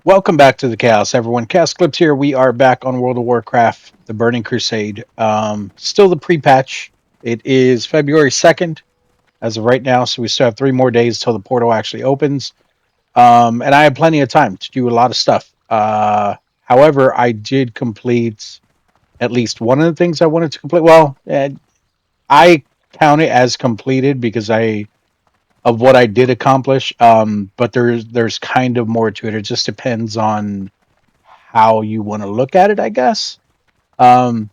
Welcome back to the Chaos, everyone. ChaosEclipse here. We are back on World of Warcraft, the Burning Crusade. Still the pre-patch. It is February 2nd as of right now, so we still have 3 more days till the portal actually opens. And I have plenty of time to do a lot of stuff. However, I did complete at least one of the things I wanted to complete. Well, I count it as completed because I of what I did accomplish. But there's kind of more to it. It just depends on how you want to look at it, I guess. Um,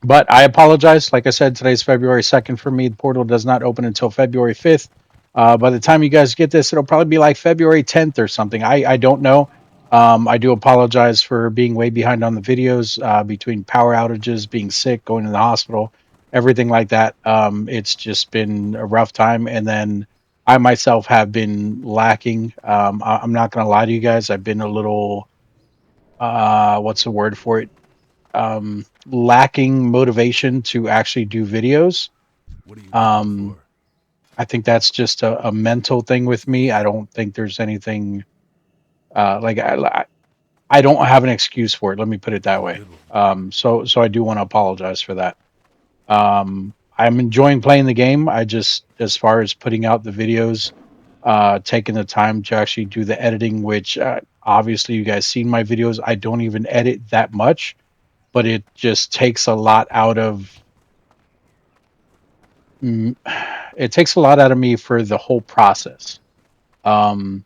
but I apologize. Like I said, today's February 2nd for me. The portal does not open until February 5th. By the time you guys get this, it'll probably be like February 10th or something. I don't know. I do apologize for being way behind on the videos between power outages, being sick, going to the hospital, everything like that. It's just been a rough time. And then I myself have been lacking. I'm not going to lie to you guys. I've been a little, what's the word for it? Lacking motivation to actually do videos. What are you looking Um, for? I think that's just a mental thing with me. I don't think there's anything like I don't have an excuse for it. Let me put it that way. Good one. So I do want to apologize for that. I'm enjoying playing the game. I just, as far as putting out the videos, taking the time to actually do the editing, which obviously you guys seen my videos. I don't even edit that much, but it just takes a lot out of mm, it takes a lot out of me for the whole process. Um,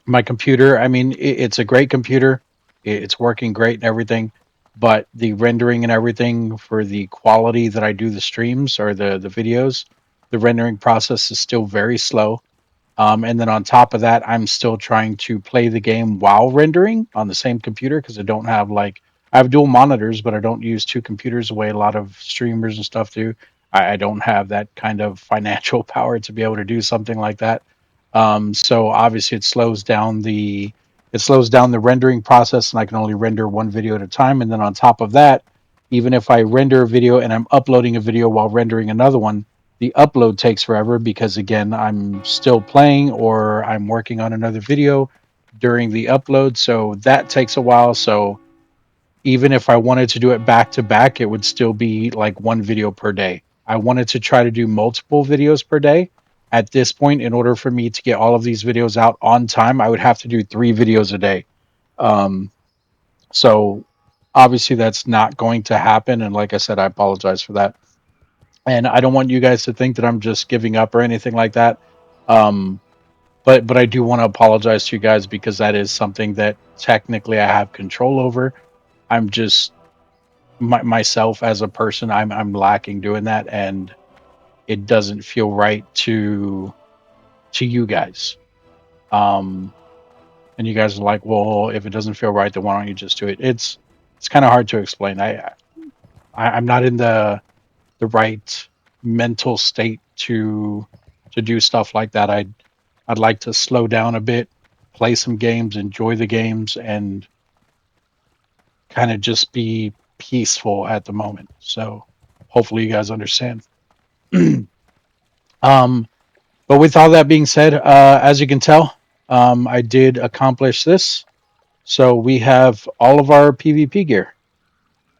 my computer, I mean, it's a great computer. It's working great and everything, but the rendering and everything for the quality that I do the streams or the videos, the rendering process is still very slow. And then on top of that, I'm still trying to play the game while rendering on the same computer because I don't have like I have dual monitors, but I don't use two computers the way a lot of streamers and stuff do. I don't have that kind of financial power to be able to do something like that. So obviously it slows down the rendering process, and I can only render one video at a time. And then on top of that, even if I render a video and I'm uploading a video while rendering another one, the upload takes forever because again I'm still playing or I'm working on another video during the upload, so that takes a while. So even if I wanted to do it back to back, it would still be like one video per day. I wanted to try to do multiple videos per day. At this point, in order for me to get all of these videos out on time, I would have to do 3 videos a day. um, so obviously that's not going to happen, and like I said, I apologize for that. And I don't want you guys to think that I'm just giving up or anything like that. Um, but I do want to apologize to you guys because that is something that technically I have control over. I'm just myself as a person. I'm lacking doing that, and it doesn't feel right to you guys. Um, and you guys are like, well, if it doesn't feel right, then why don't you just do it? It's kind of hard to explain. I'm not in the right mental state to do stuff like that. I'd like to slow down a bit, play some games, enjoy the games, and kind of just be peaceful at the moment. So hopefully you guys understand. um, but with all that being said, as you can tell, I did accomplish this. So we have all of our PvP gear.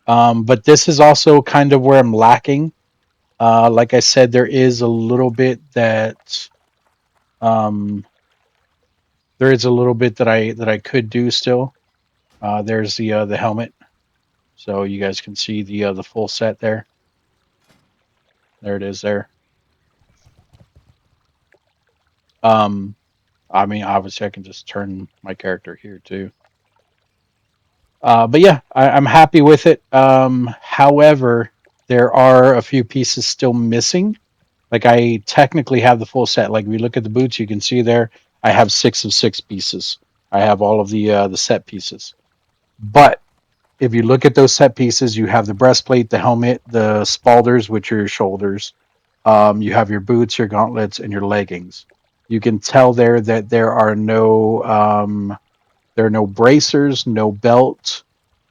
But this is also kind of where I'm lacking. Like I said, there is a little bit that um, there is a little bit that I could do still. There's the helmet, so you guys can see the full set there. There it is there. Um, I mean, obviously, I can just turn my character here too. But yeah, I'm happy with it. However, there are a few pieces still missing. Like I technically have the full set. Like if you look at the boots, you can see there I have 6 of 6 pieces. I have all of the set pieces. But if you look at those set pieces, you have the breastplate, the helmet, the spalders, which are your shoulders. You have your boots, your gauntlets, and your leggings. You can tell there that there are no bracers, no belt,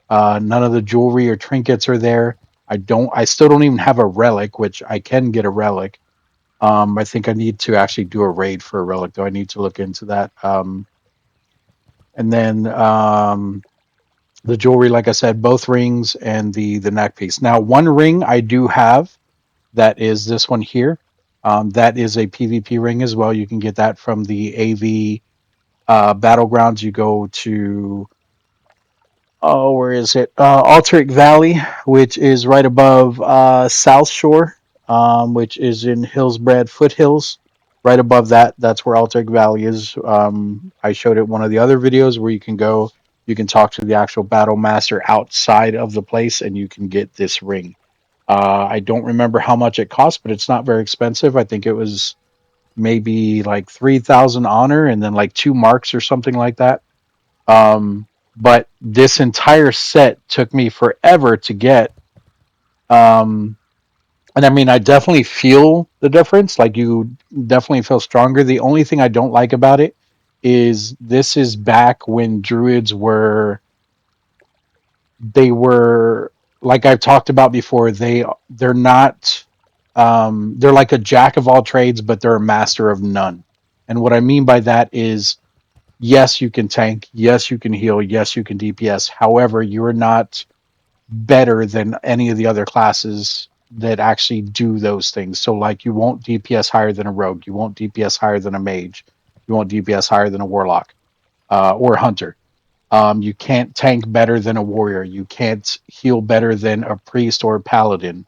none of the jewelry or trinkets are there. I still don't even have a relic, which I can get a relic. I think I need to actually do a raid for a relic, though. I need to look into that. And then the jewelry, like I said, both rings and the neck piece. Now, one ring I do have that is this one here. That is a PvP ring as well. You can get that from the AV battlegrounds. You go to where is it? Alteric Valley, which is right above South Shore, which is in Hillsbred Foothills. Right above that, that's where Alteric Valley is. I showed it one of the other videos where you can go, you can talk to the actual battle master outside of the place, and you can get this ring. I don't remember how much it cost, but it's not very expensive. I think it was maybe like 3,000 honor and then like two marks or something like that. But this entire set took me forever to get. Um, and I mean, I definitely feel the difference. Like, you definitely feel stronger. The only thing I don't like about it is this is back when druids were, they were, like I've talked about before, they're not, they're like a jack of all trades, but they're a master of none. And what I mean by that is, yes, you can tank, yes, you can heal, yes, you can DPS. However, you're not better than any of the other classes that actually do those things. So, like, you won't DPS higher than a rogue, you won't DPS higher than a mage, you won't DPS higher than a warlock or a hunter. You can't tank better than a warrior. You can't heal better than a priest or a paladin.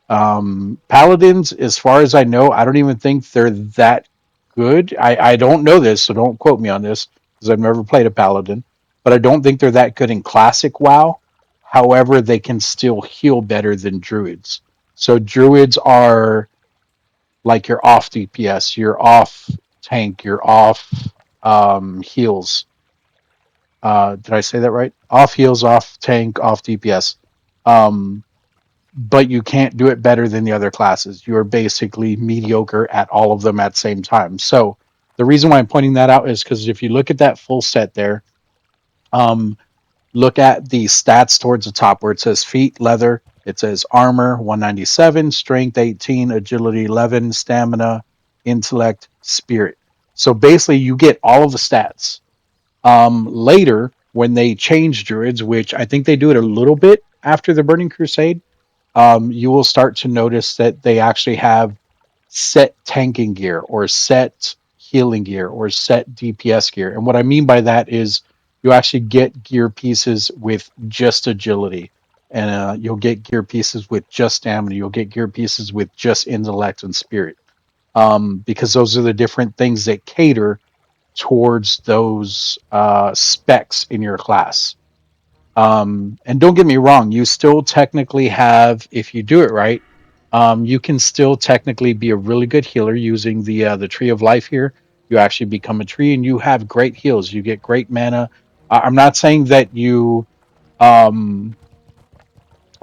Paladins, as far as I know, I don't even think they're that good. I don't know this, so don't quote me on this because I've never played a paladin. But I don't think they're that good in classic WoW. However, they can still heal better than druids. So druids are like your off DPS, your off tank, your off heals. Did I say that right? Off heals, off tank, off DPS. Um, but you can't do it better than the other classes. You are basically mediocre at all of them at the same time. So the reason why I'm pointing that out is because if you look at that full set there, um, look at the stats towards the top where it says feet, leather. It says armor 197, strength 18, agility 11, stamina, intellect, spirit. So basically, you get all of the stats. Later, when they change druids, which I think they do it a little bit after the Burning Crusade, you will start to notice that they actually have set tanking gear or set healing gear or set DPS gear. And what I mean by that is you actually get gear pieces with just agility, and you'll get gear pieces with just stamina. You'll get gear pieces with just intellect and spirit, because those are the different things that cater towards those specs in your class. And don't get me wrong, you still technically have, if you do it right, you can still technically be a really good healer using the tree of life here. You actually become a tree, and you have great heals. You get great mana. I'm not saying um,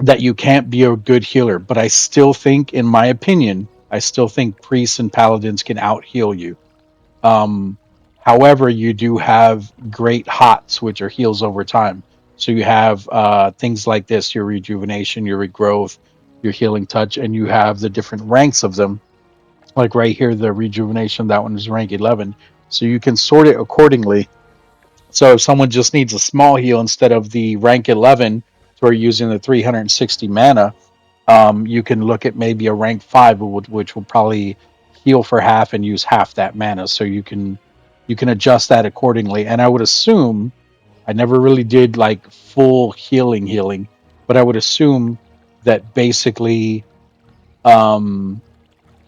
that you can't be a good healer, but I still think, in my opinion, I still think priests and paladins can out heal you. Um, However, you do have great hots, which are heals over time. So you have things like this: your rejuvenation, your regrowth, your healing touch, and you have the different ranks of them. Like right here, the rejuvenation, that one is rank 11. So you can sort it accordingly. So if someone just needs a small heal instead of the rank 11, so we're using the 360 mana, you can look at maybe a rank 5, which will probably heal for half and use half that mana. So you can adjust that accordingly. And I would assume, I never really did like full healing, but I would assume that basically, um,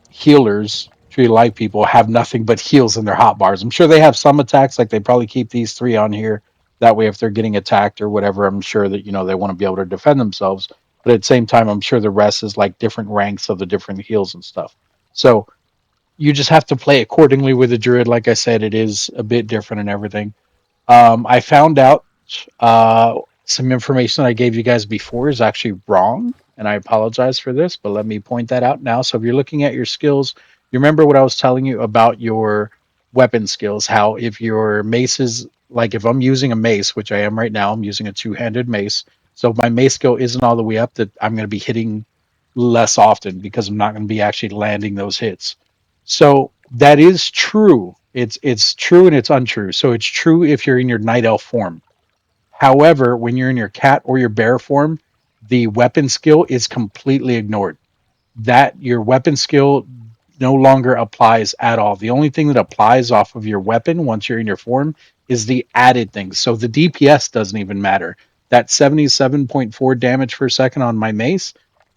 healers, tree life people, have nothing but heals in their hotbars. I'm sure they have some attacks, like they probably keep these three on here. That way, if they're getting attacked or whatever, I'm sure that they want to be able to defend themselves. But at the same time, I'm sure the rest is like different ranks of the different heals and stuff. So you just have to play accordingly with the druid. Like I said, it is a bit different and everything. I found out some information I gave you guys before is actually wrong, and I apologize for this, but let me point that out now. So if you're looking at your skills, you remember what I was telling you about your weapon skills, how if your mace is, like, if I'm using a mace, which I am right now, I'm using a two-handed mace. So if my mace skill isn't all the way up, that I'm going to be hitting less often because I'm not going to be actually landing those hits. So that is true, It's true and it's untrue. So it's true if you're in your night elf form. However, when you're in your cat or your bear form, the weapon skill is completely ignored. That your weapon skill no longer applies at all. The only thing that applies off of your weapon once you're in your form is the added things. So the DPS doesn't even matter. That 77.4 damage per second on my mace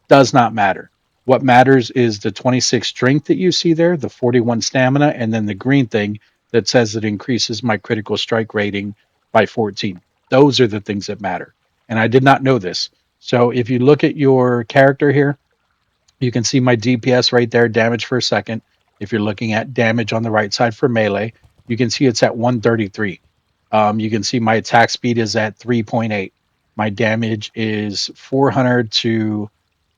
does not matter. What matters is the 26 strength that you see there, the 41 stamina, and then the green thing that says it increases my critical strike rating by 14. Those are the things that matter. And I did not know this. So if you look at your character here, you can see my DPS right there, damage per second. If you're looking at damage on the right side for melee, you can see it's at 133. You can see my attack speed is at 3.8. My damage is 400 to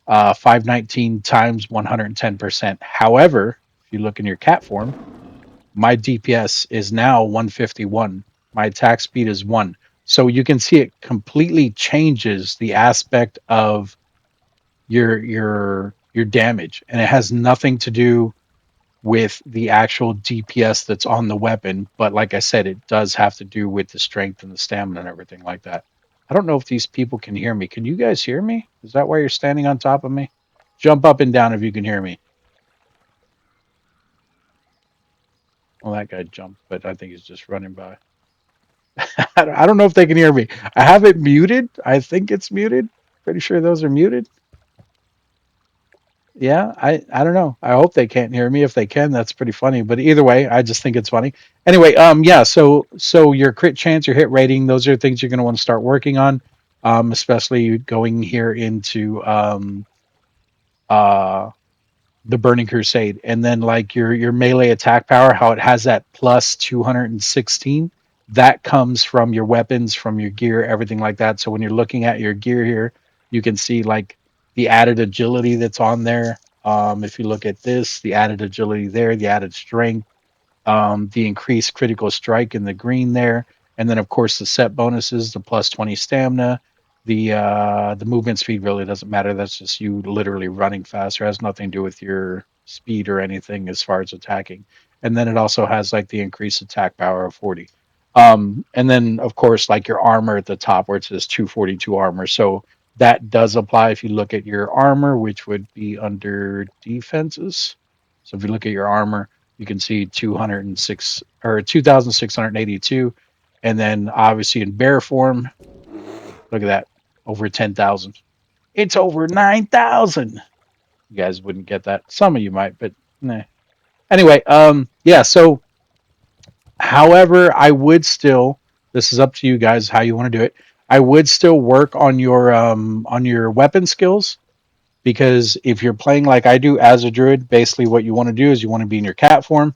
519 times 110%. However, if you look in your cat form, my DPS is now 151. My attack speed is 1. So you can see it completely changes the aspect of your damage, and it has nothing to do with the actual DPS that's on the weapon. But like I said, it does have to do with the strength and the stamina and everything like that. I don't know if these people can hear me. Can you guys hear me? Is that why you're standing on top of me? Jump up and down if you can hear me. Well, that guy jumped, but I think he's just running by. I don't know if they can hear me. I have it muted. I think it's muted. Pretty sure those are muted. Yeah, I don't know. I hope they can't hear me. If they can, that's pretty funny. But either way, I just think it's funny. Anyway, yeah. So your crit chance, your hit rating, those are things you're going to want to start working on, especially going here into uh the Burning Crusade, and then like your melee attack power, how it has that plus 216. That comes from your weapons, from your gear, everything like that. So when you're looking at your gear here, you can see like the added agility that's on there. If you look at this, the added agility there, the added strength, the increased critical strike in the green there, and then of course the set bonuses, the plus 20 stamina, the movement speed really doesn't matter. That's just you literally running faster. It has nothing to do with your speed or anything as far as attacking. And then it also has like the increased attack power of 40. And then of course like your armor at the top where it says 242 armor. So that does apply if you look at your armor, which would be under defenses. So if you look at your armor, you can see 206 or 2,682. And then obviously in bear form, look at that, over 10,000. It's over 9,000. You guys wouldn't get that. Some of you might, but nah. Anyway, yeah. So, however, I would still. This is up to you guys how you want to do it. I would still work on your weapon skills, because if you're playing like I do as a druid, basically what you want to do is you want to be in your cat form.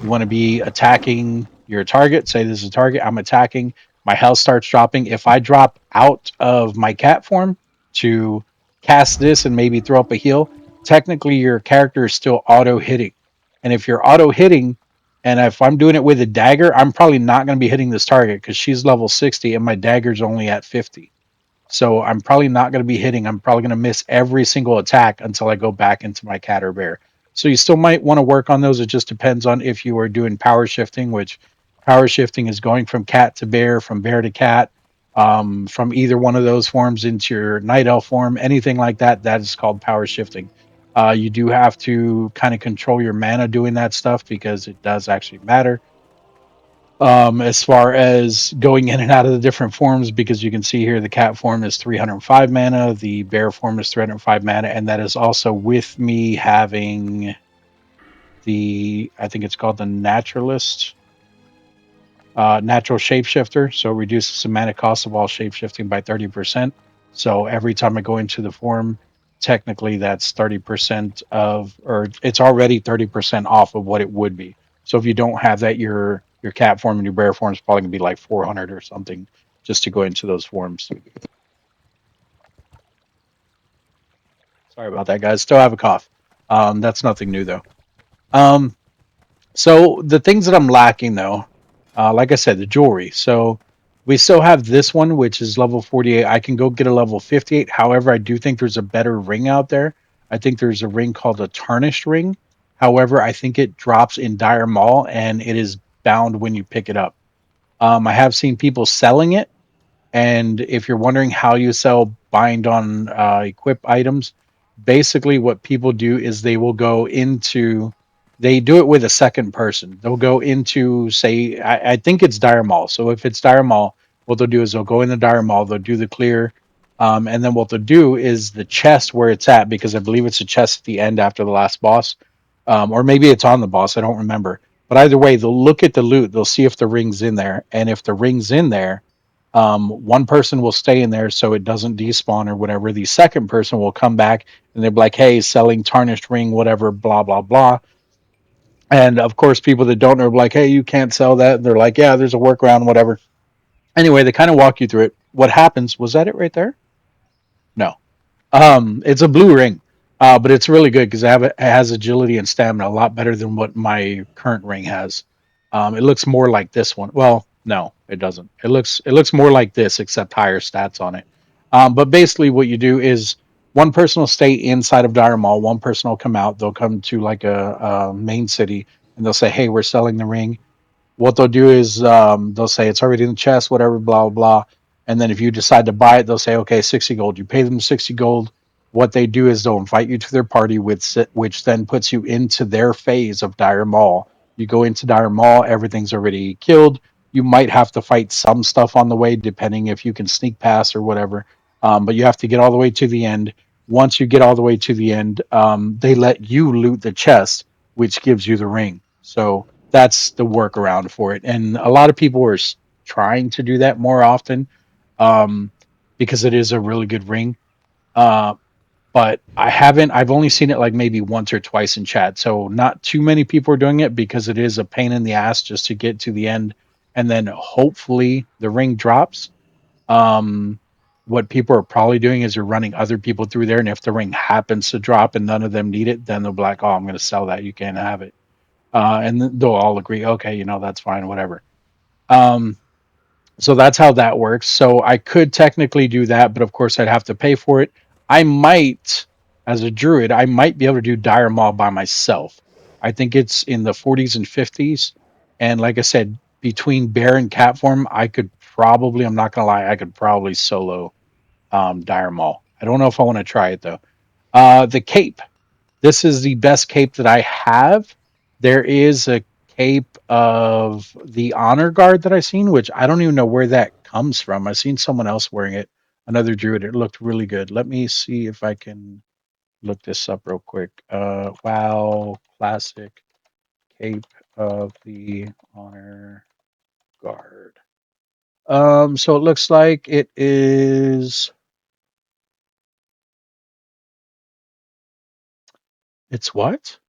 You want to be attacking your target. Say this is a target. I'm attacking. My health starts dropping. If I drop out of my cat form to cast this and maybe throw up a heal, technically your character is still auto hitting. And if you're auto hitting, and if I'm doing it with a dagger, I'm probably not going to be hitting this target because she's level 60 and my dagger's only at 50. So I'm probably not going to be hitting. I'm probably going to miss every single attack until I go back into my cat or bear. So you still might want to work on those. It just depends on if you are doing power shifting, which power shifting is going from cat to bear, from bear to cat, from either one of those forms into your night elf form, anything like that. That is called power shifting. You do have to kind of control your mana doing that stuff because it does actually matter, as far as going in and out of the different forms, because you can see here the cat form is 305 mana, the bear form is 305 mana, and that is also with me having I think it's called the naturalist, natural shapeshifter. So it reduces the mana cost of all shapeshifting by 30%. So every time I go into the form, technically that's 30% of, or it's already 30% off of what it would be. So if you don't have that, your cat form and your bear form is probably gonna be like 400 or something just to go into those forms. Sorry about that, guys. Still have a cough. That's nothing new though. Um, So the things that I'm lacking though, like I said, the jewelry. So we still have this one, which is level 48. I can go get a level 58. However, I do think there's a better ring out there. I think there's a ring called a tarnished ring. However, I think it drops in dire mall and it is bound when you pick it up. I have seen people selling it, and if you're wondering how you sell bind on equip items, basically what people do is they do it with a second person. They'll go into, say, I think it's Dire Mall. So if it's Dire Mall, what they'll do is they'll go in the Dire Mall, they'll do the clear, and then what they'll do is the chest where it's at, because I believe it's a chest at the end after the last boss, or maybe it's on the boss. I don't remember. But either way, they'll look at the loot, they'll see if the ring's in there, and if the ring's in there, one person will stay in there so it doesn't despawn or whatever. The second person will come back and they'll be like, hey, selling tarnished ring, whatever, blah, blah, blah. And of course, people that don't know are like, hey, you can't sell that. They're like, yeah, there's a workaround, whatever. Anyway, they kind of walk you through it. What happens? Was that it right there? No. It's a blue ring, but it's really good because it has agility and stamina a lot better than what my current ring has. It looks more like this one. Well, no, it doesn't. It looks more like this except higher stats on it. But basically, what you do is one person will stay inside of Dire Mall. One person will come out. They'll come to like a main city and they'll say, "Hey, we're selling the ring." What they'll do is they'll say it's already in the chest, whatever, blah blah. And then if you decide to buy it, they'll say, okay, 60 gold. You pay them 60 gold. What they do is they'll invite you to their party, which then puts you into their phase of Dire Mall. You go into Dire Mall, everything's already killed. You might have to fight some stuff on the way, depending if you can sneak past or whatever. But you have to get all the way to the end. Once you get all the way to the end, they let you loot the chest, which gives you the ring. So that's the workaround for it. And a lot of people are trying to do that more often, um, because it is a really good ring. Uh, but I haven't. I've only seen it like maybe once or twice in chat, so not too many people are doing it because it is a pain in the ass just to get to the end, and then hopefully the ring drops. Um, what people are probably doing is they're running other people through there, and if the ring happens to drop and none of them need it, then they'll be like, "Oh, I'm going to sell that. You can't have it." And they'll all agree, okay, that's fine, whatever. Um, so that's how that works. So I could technically do that, but of course I'd have to pay for it. I might, as a druid, I might be able to do Dire Maul by myself. I think it's in the 40s and 50s. And like I said, between bear and cat form, I could probably, I'm not going to lie, I could probably solo Dire Maul. I don't know if I want to try it though. The cape. This is the best cape that I have. There is a cape of the honor guard that I've seen, which I don't even know where that comes from. I've seen someone else wearing it, another druid. It looked really good. Let me see if I can look this up real quick. WoW classic cape of the honor guard. So it looks like it is. It's what?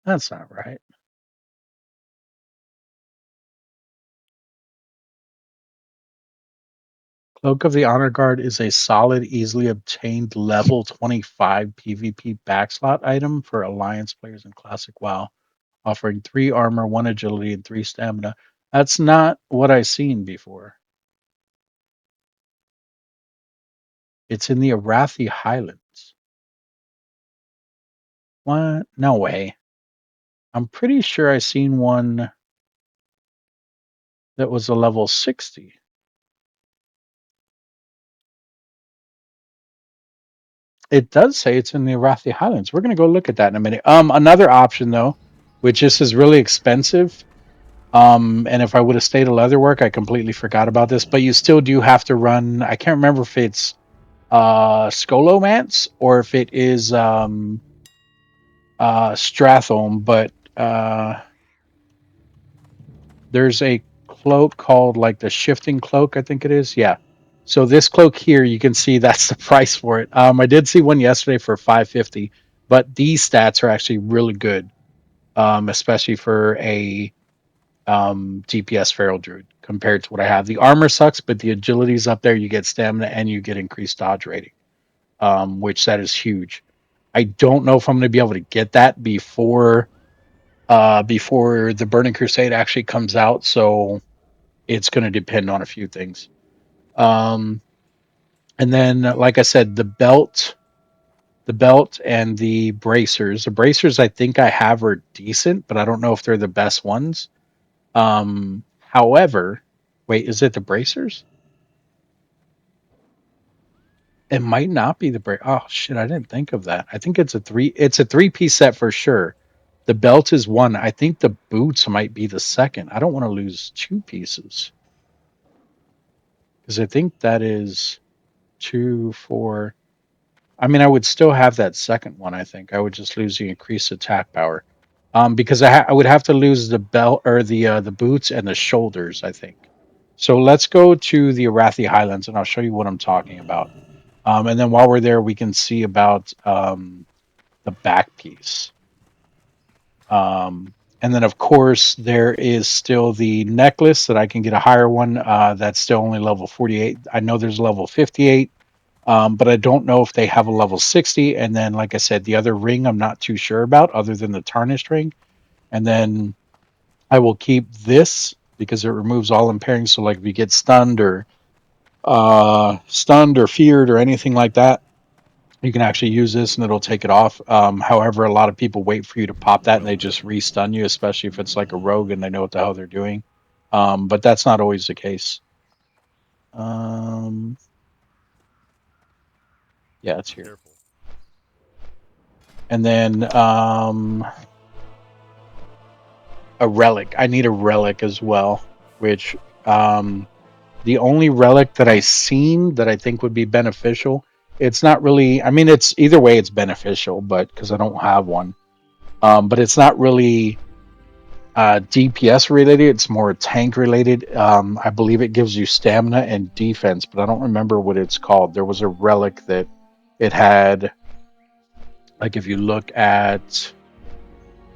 That's not right. Cloak of the Honor Guard is a solid, easily obtained level 25 PvP backslot item for Alliance players in Classic WoW, offering 3 armor, 1 agility, and 3 stamina. That's not what I've seen before. It's in the Arathi Highlands. What? No way. I'm pretty sure I seen one that was a level 60. It does say it's in the Arathi Highlands. We're going to go look at that in a minute. Another option, though, which this is really expensive. And if I would have stayed at Leatherwork, I completely forgot about this. But you still do have to run. I can't remember if it's Scholomance or if it is Strathome. But there's a cloak called like the Shifting Cloak, I think it is. Yeah. So this cloak here, you can see that's the price for it. I did see one yesterday for 550, but these stats are actually really good, especially for a DPS Feral Druid compared to what I have. The armor sucks, but the agility's up there. You get stamina and you get increased dodge rating, which that is huge. I don't know if I'm going to be able to get that before the Burning Crusade actually comes out, so it's going to depend on a few things. Um, and then, like I said, the belt. the belt and the bracers. The bracers I think I have are decent, but I don't know if they're the best ones. However, wait, is it the bracers? It might not be the break. Oh shit, I didn't think of that. I think it's a three-piece set for sure. The belt is one. I think the boots might be the second. I don't want to lose two pieces because I think that is two, four. I mean, I would still have that second one. I think I would just lose the increased attack power, because I would have to lose the belt or the boots and the shoulders. I think. So let's go to the Arathi Highlands, and I'll show you what I'm talking about. And then while we're there, we can see about the back piece. And then, of course, there is still the necklace that I can get a higher one. That's still only level 48. I know there's level 58, but I don't know if they have a level 60. And then, like I said, the other ring I'm not too sure about, other than the tarnished ring. And then I will keep this because it removes all impairing. So, like if you get stunned or feared or anything like that, you can actually use this and it'll take it off. However, a lot of people wait for you to pop that and they just re-stun you, especially if it's like a rogue and they know what the hell they're doing. But that's not always the case. Um, yeah, it's here. Careful. And then a relic. I need a relic as well, which the only relic that I've seen that I think would be beneficial. It's not really. I mean, it's either way, it's beneficial, but because I don't have one. But it's not really DPS related. It's more tank related. I believe it gives you stamina and defense, but I don't remember what it's called. There was a relic that it had. Like if you look at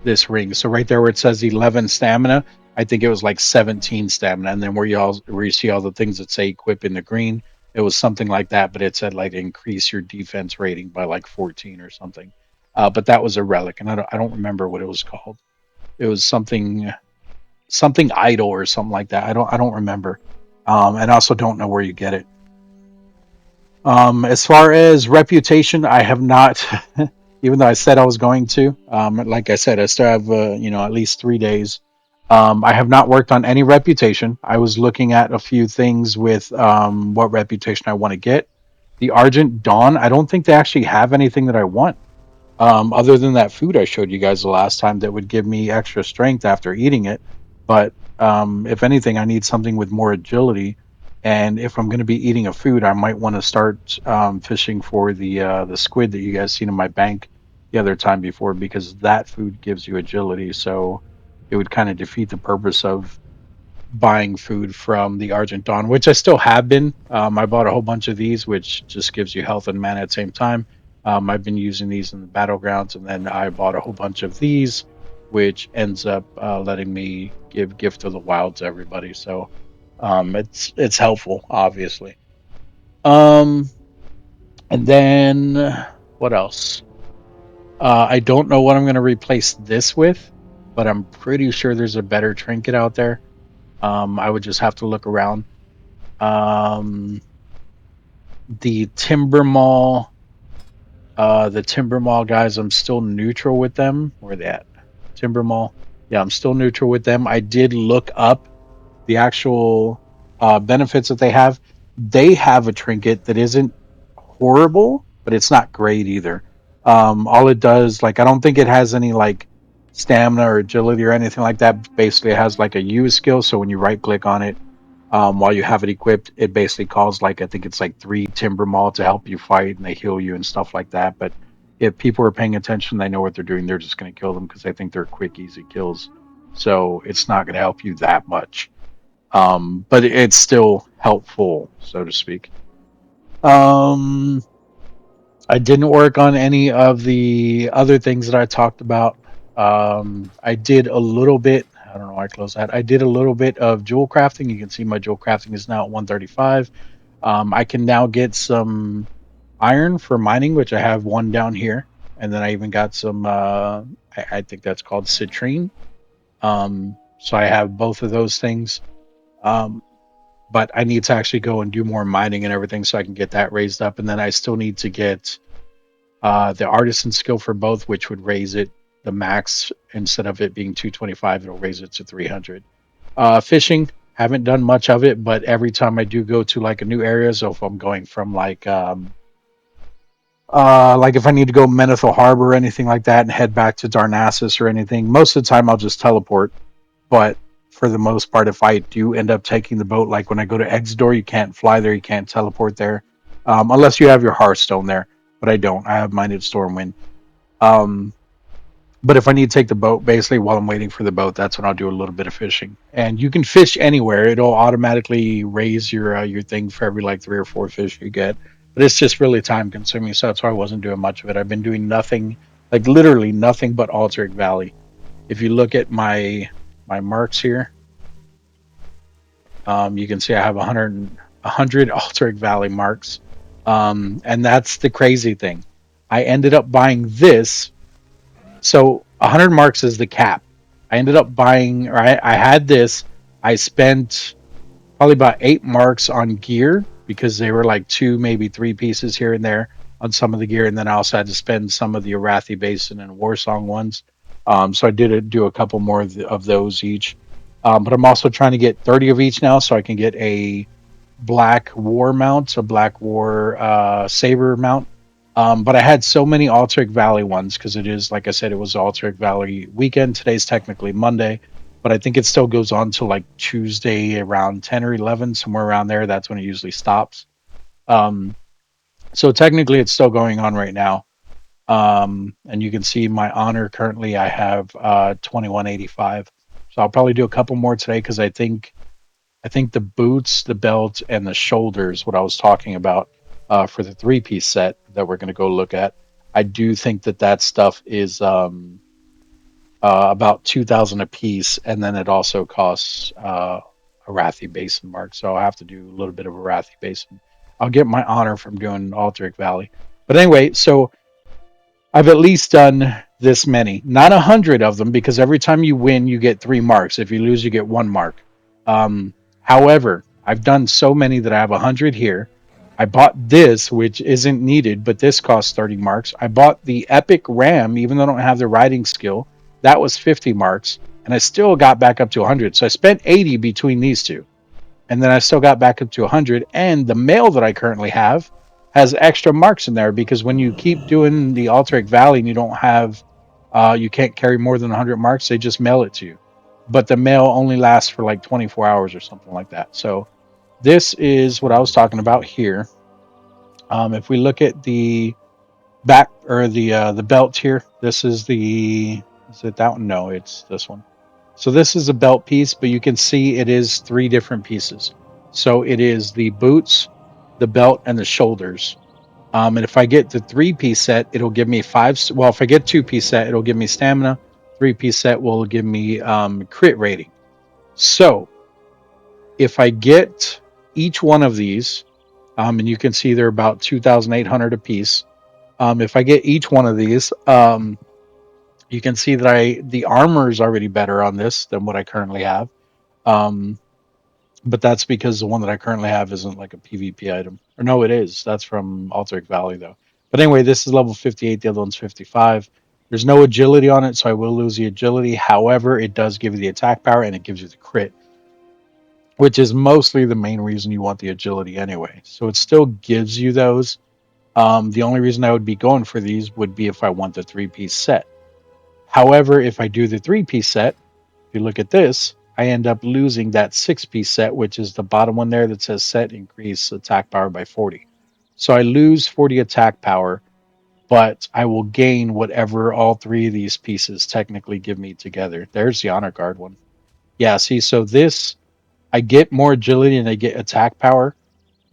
this ring, so right there where it says 11 stamina, I think it was like 17 stamina, and then where you see all the things that say equip in the green, it was something like that, but it said like increase your defense rating by like 14 or something. But that was a relic, and I don't remember what it was called. It was something idle or something like that. I don't remember. And I also don't know where you get it. As far as reputation, I have not, even though I said I was going to. Like I said, I still have at least 3 days. I have not worked on any reputation. I was looking at a few things with what reputation I want to get. The Argent Dawn, I don't think they actually have anything that I want. Other than that food I showed you guys the last time that would give me extra strength after eating it. But if anything, I need something with more agility. And if I'm going to be eating a food, I might want to start fishing for the squid that you guys seen in my bank the other time before, because that food gives you agility. So it would kind of defeat the purpose of buying food from the Argent Dawn, which I still have been. I bought a whole bunch of these, which just gives you health and mana at the same time. I've been using these in the battlegrounds, and then I bought a whole bunch of these, which ends up letting me give Gift of the Wild to everybody. So it's helpful, obviously. Um, and then what else? I don't know what I'm going to replace this with, but I'm pretty sure there's a better trinket out there. I would just have to look around. Um, the Timber Mall, guys, I'm still neutral with them. Where are they at? Timber Mall. Yeah, I'm still neutral with them. I did look up the actual benefits that they have. They have a trinket that isn't horrible, but it's not great either. All it does, like, I don't think it has any like stamina or agility or anything like that. Basically, it has like a use skill. So when you right click on it, while you have it equipped, it basically calls like, I think it's like 3 Timber Maul to help you fight, and they heal you and stuff like that. But if people are paying attention, they know what they're doing. They're just going to kill them because they think they're quick, easy kills. So it's not going to help you that much. But it's still helpful, so to speak. Um, I didn't work on any of the other things that I talked about. I did a little bit. I don't know why I closed that. I did a little bit of jewel crafting. You can see my jewel crafting is now at 135. I can now get some iron for mining, which I have one down here, and then I even got some. I think that's called citrine. So I have both of those things. Um, but I need to actually go and do more mining and everything so I can get that raised up, and then I still need to get The artisan skill for both, which would raise it the max instead of it being 225, it'll raise it to 300. Fishing, haven't done much of it, but every time I do go to like a new area, so if I'm going from like if I need to go Menethil Harbor or anything like that and head back to Darnassus or anything, most of the time I'll just teleport. But for the most part, if I do end up taking the boat, like when I go to Exodore, you can't fly there, you can't teleport there, unless you have your Hearthstone there. But I don't. I have mine at Stormwind. Um, but if I need to take the boat, basically while I'm waiting for the boat, that's when I'll do a little bit of fishing. And you can fish anywhere; it'll automatically raise your thing for every like 3 or 4 fish you get. But it's just really time consuming, so that's why I wasn't doing much of it. I've been doing nothing, like literally nothing but Alteric Valley. If you look at my marks here, you can see I have 100 Alteric Valley marks, and that's the crazy thing. I ended up buying this. So 100 marks is the cap. I ended up buying, or I had this. I spent probably about 8 marks on gear because they were like 2, maybe 3 pieces here and there on some of the gear, and then I also had to spend some of the Arathi Basin and Warsong ones. So I did do a couple more of those each. But I'm also trying to get 30 of each now, so I can get a Black War mount, a Black War saber mount. But I had so many Alteric Valley ones because it is, like I said, it was Alteric Valley weekend. Today's technically Monday, but I think it still goes on till like Tuesday around 10 or 11, somewhere around there. That's when it usually stops. Um, so technically, it's still going on right now. And you can see my honor currently, I have 2185. So I'll probably do a couple more today because I think the boots, the belt, and the shoulders, what I was talking about for the 3 piece set that we're going to go look at, I do think that that stuff is about 2,000 a piece, and then it also costs a Rathi Basin mark. So I'll have to do a little bit of a Rathi Basin. I'll get my honor from doing Alteric Valley. But anyway, so I've at least done this many, not 100 of them, because every time you win, you get 3 marks. If you lose, you get 1 mark. However, I've done so many that I have 100 here. I bought this, which isn't needed, but this costs 30 marks. I bought the Epic Ram, even though I don't have the riding skill. That was 50 marks, and I still got back up to 100. So I spent 80 between these two, and then I still got back up to 100. And the mail that I currently have has extra marks in there because when you keep doing the Alteric Valley and you don't have, you can't carry more than 100 marks, they just mail it to you. But the mail only lasts for like 24 hours or something like that. So this is what I was talking about here. If we look at the back or the belt here, this is the, is it that one? No, it's this one. So this is a belt piece, but you can see it is 3 different pieces. So it is the boots, the belt, and the shoulders. And if I get the 3 piece set, it'll give me five. Well, if I get 2 piece set, it'll give me stamina. 3 piece set will give me crit rating. So if I get each one of these, and you can see they're about 2,800 a piece. If I get each one of these, you can see that the armor is already better on this than what I currently have. Um, but that's because the one that I currently have isn't like a PvP item. Or no, it is. That's from Alteric Valley though. But anyway, this is level 58. The other one's 55. There's no agility on it, so I will lose the agility. However, it does give you the attack power and it gives you the crit, which is mostly the main reason you want the agility anyway. So it still gives you those. The only reason I would be going for these would be if I want the 3 piece set. However, if I do the 3 piece set, if you look at this, I end up losing that 6 piece set, which is the bottom one there that says set increase attack power by 40. So I lose 40 attack power, but I will gain whatever all 3 of these pieces technically give me together. There's the honor guard one. Yeah, see, so this, I get more agility and I get attack power,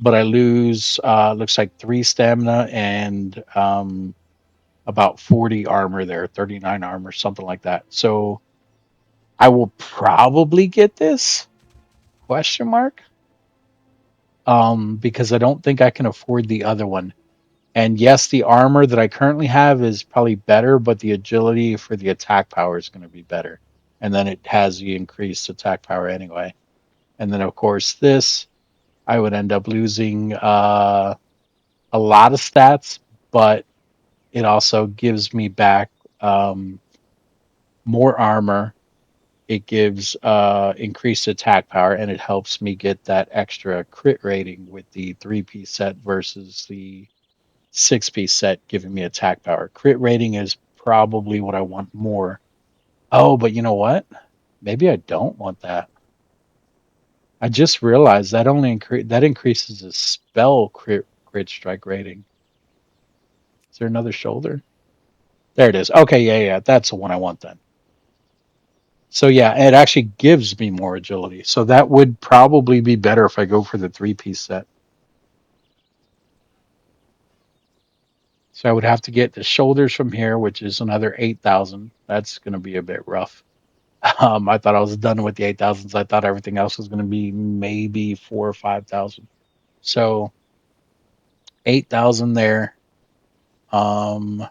but I lose, looks like 3 stamina and about 40 armor there, 39 armor, something like that. So I will probably get this question mark because I don't think I can afford the other one. And yes, the armor that I currently have is probably better, but the agility for the attack power is going to be better. And then it has the increased attack power anyway. And then of course this, I would end up losing a lot of stats, but it also gives me back more armor. It gives increased attack power, and it helps me get that extra crit rating with the 3-piece set versus the 6-piece set, giving me attack power. Crit rating is probably what I want more. Oh, but you know what? Maybe I don't want that. I just realized that that increases the spell crit strike rating. Is there another shoulder? There it is. Okay, yeah, that's the one I want then. So yeah, it actually gives me more agility. So that would probably be better if I go for the 3-piece set. So I would have to get the shoulders from here, which is another 8,000. That's going to be a bit rough. I thought I was done with the 8,000s. I thought everything else was going to be maybe 4 or 5,000. So 8,000 there. Um,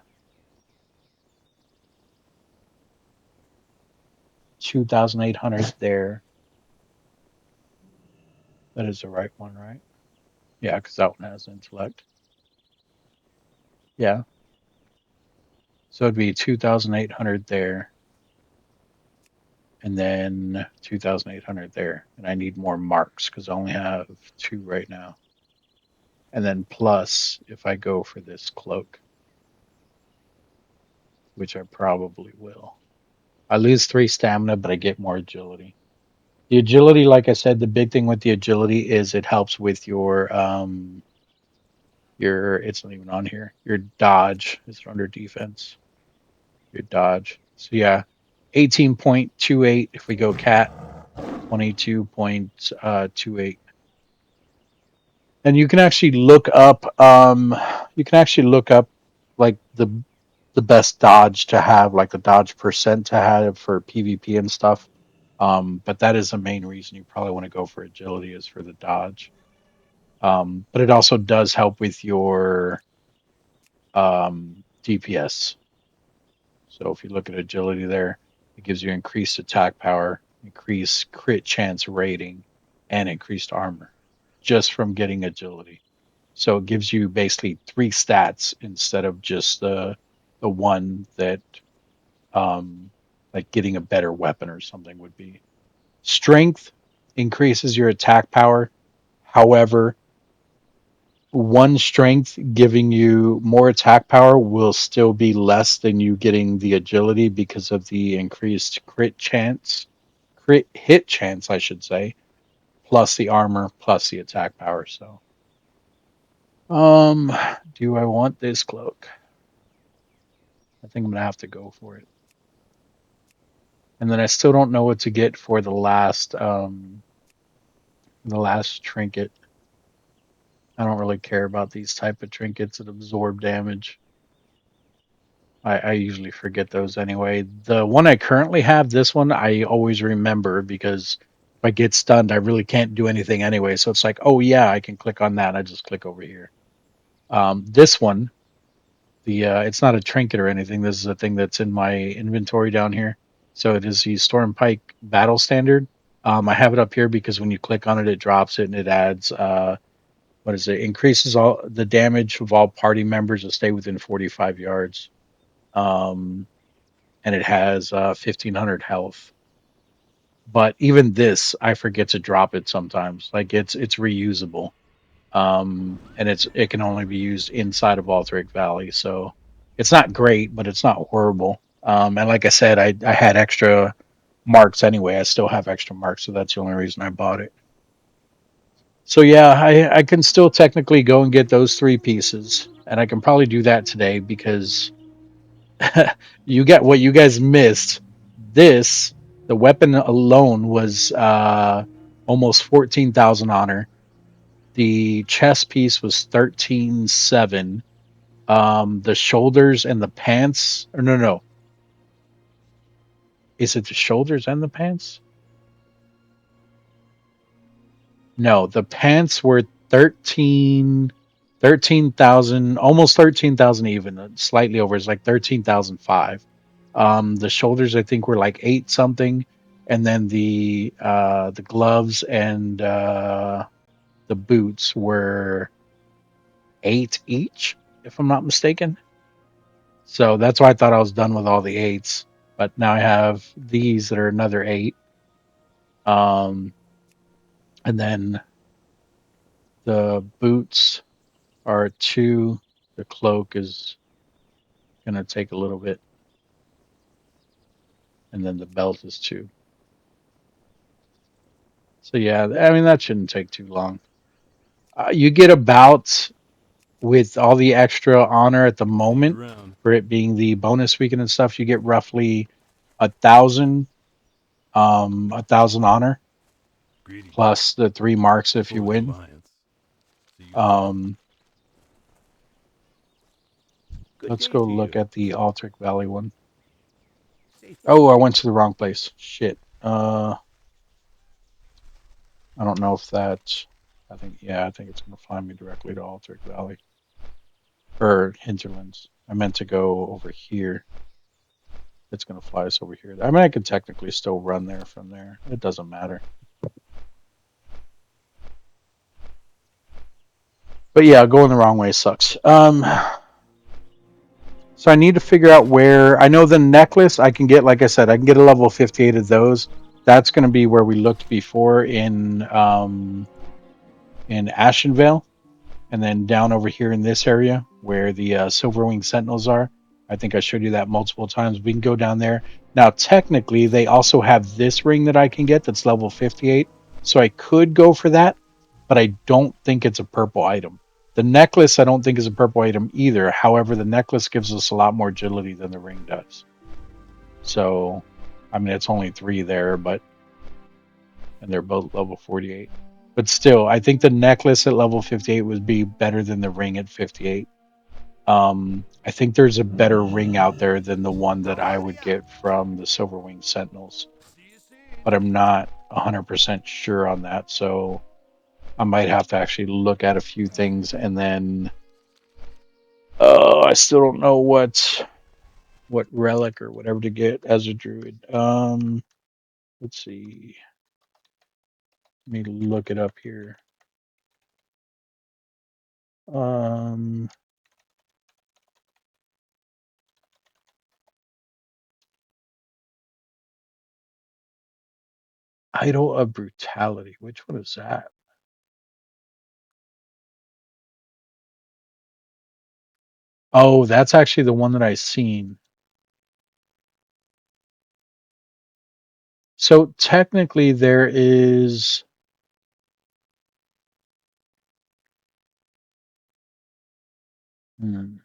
2,800 there. That is the right one, right? Yeah, because that one has intellect. Yeah. So it'd be 2,800 there, and then 2,800 there. And I need more marks because I only have 2 right now. And then plus, if I go for this cloak, which I probably will, I lose 3 stamina, but I get more agility. The agility, like I said, the big thing with the agility is it helps with your it's not even on here. Your dodge is under defense. Your dodge. So yeah, 18.28 if we go cat, 22.28. And you can actually look up like the best dodge to have, like the dodge percent to have for PvP and stuff. But that is the main reason you probably want to go for agility is for the dodge. But it also does help with your DPS. So if you look at agility there, it gives you increased attack power, increased crit chance rating, and increased armor just from getting agility. So it gives you basically 3 stats instead of just the one that um, like getting a better weapon or something would be. Strength increases your attack power. However, one strength giving you more attack power will still be less than you getting the agility because of the increased crit hit chance, I should say, plus the armor, plus the attack power. So, um, do I want this cloak? I think I'm gonna have to go for it. And then I still don't know what to get for the last trinket. I don't really care about these type of trinkets that absorb damage. I usually forget those anyway. The one I currently have, this one, I always remember because if I get stunned, I really can't do anything anyway. So it's like, oh yeah, I can click on that. I just click over here. This one, the it's not a trinket or anything. This is a thing that's in my inventory down here. So it is the Stormpike Battle Standard. I have it up here because when you click on it, it drops it and it adds what is it? Increases all the damage of all party members that stay within 45 yards. Um, and it has 1,500 health. But even this, I forget to drop it sometimes. Like it's reusable, and it can only be used inside of Alterac Valley. So it's not great, but it's not horrible. And like I said, I had extra marks anyway. I still have extra marks, so that's the only reason I bought it. So yeah, I can still technically go and get those 3 pieces, and I can probably do that today because you get what you guys missed. This the weapon alone was almost 14,000 honor. The chest piece was 13,700. The shoulders and the pants, or no, is it the shoulders and the pants? No, the pants were 13,000, almost 13,000 even, slightly over. It's like 13,005. The shoulders I think were like 8 something, and then the gloves and the boots were 8 each, if I'm not mistaken. So that's why I thought I was done with all the eights. But now I have these that are another eight. Um, and then the boots are two. The cloak is going to take a little bit. And then the belt is two. So yeah, I mean, that shouldn't take too long. You get about, with all the extra honor at the See you moment, around. for it being the bonus weekend and stuff, you get roughly 1,000, 1,000 honor Greetings. plus the 3 marks if you For the win. Alliance. See you around. Um, Good let's day go to look you. at the Altric Valley one. Safely. Oh, I went to the wrong place. Shit. I don't know if that. I think, yeah, I think it's going to fly me directly to Altric Valley or Hinterlands. I meant to go over here. It's going to fly us over here. I mean, I could technically still run there from there. It doesn't matter. But yeah, going the wrong way sucks. So I need to figure out where. I know the necklace I can get. Like I said, I can get a level 58 of those. That's going to be where we looked before in Ashenvale, and then down over here in this area where the Silverwing Sentinels are. I think I showed you that multiple times. We can go down there. Now, technically, they also have this ring that I can get that's level 58. So I could go for that, but I don't think it's a purple item. The necklace, I don't think is a purple item either. However, the necklace gives us a lot more agility than the ring does. So, I mean, it's only three there, but, and they're both level 48. But still, I think the necklace at level 58 would be better than the ring at 58. I think there's a better ring out there than the one that I would get from the Silverwing Sentinels, See you soon. but I'm not 100% sure on that. So I might have to actually look at a few things and then, I still don't know what relic or whatever to get as a druid. Let's see. Let me look it up here. Um, Idol of Brutality. Which one is that? Oh, that's actually the one that I seen. So technically, there is. Hmm.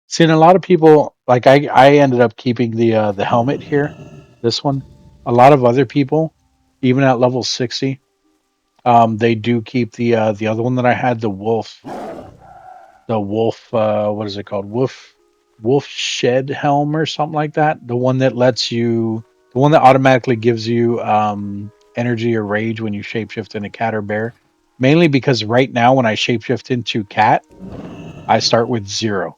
Seeing a lot of people like I ended up keeping the helmet here, this one. A lot of other people, even at level 60, they do keep the other one that I had, the wolf, what is it called? Wolf shed helm or something like that. The one that lets you, the one that automatically gives you energy or rage when you shapeshift into cat or bear. Mainly because right now when I shapeshift into cat, I start with zero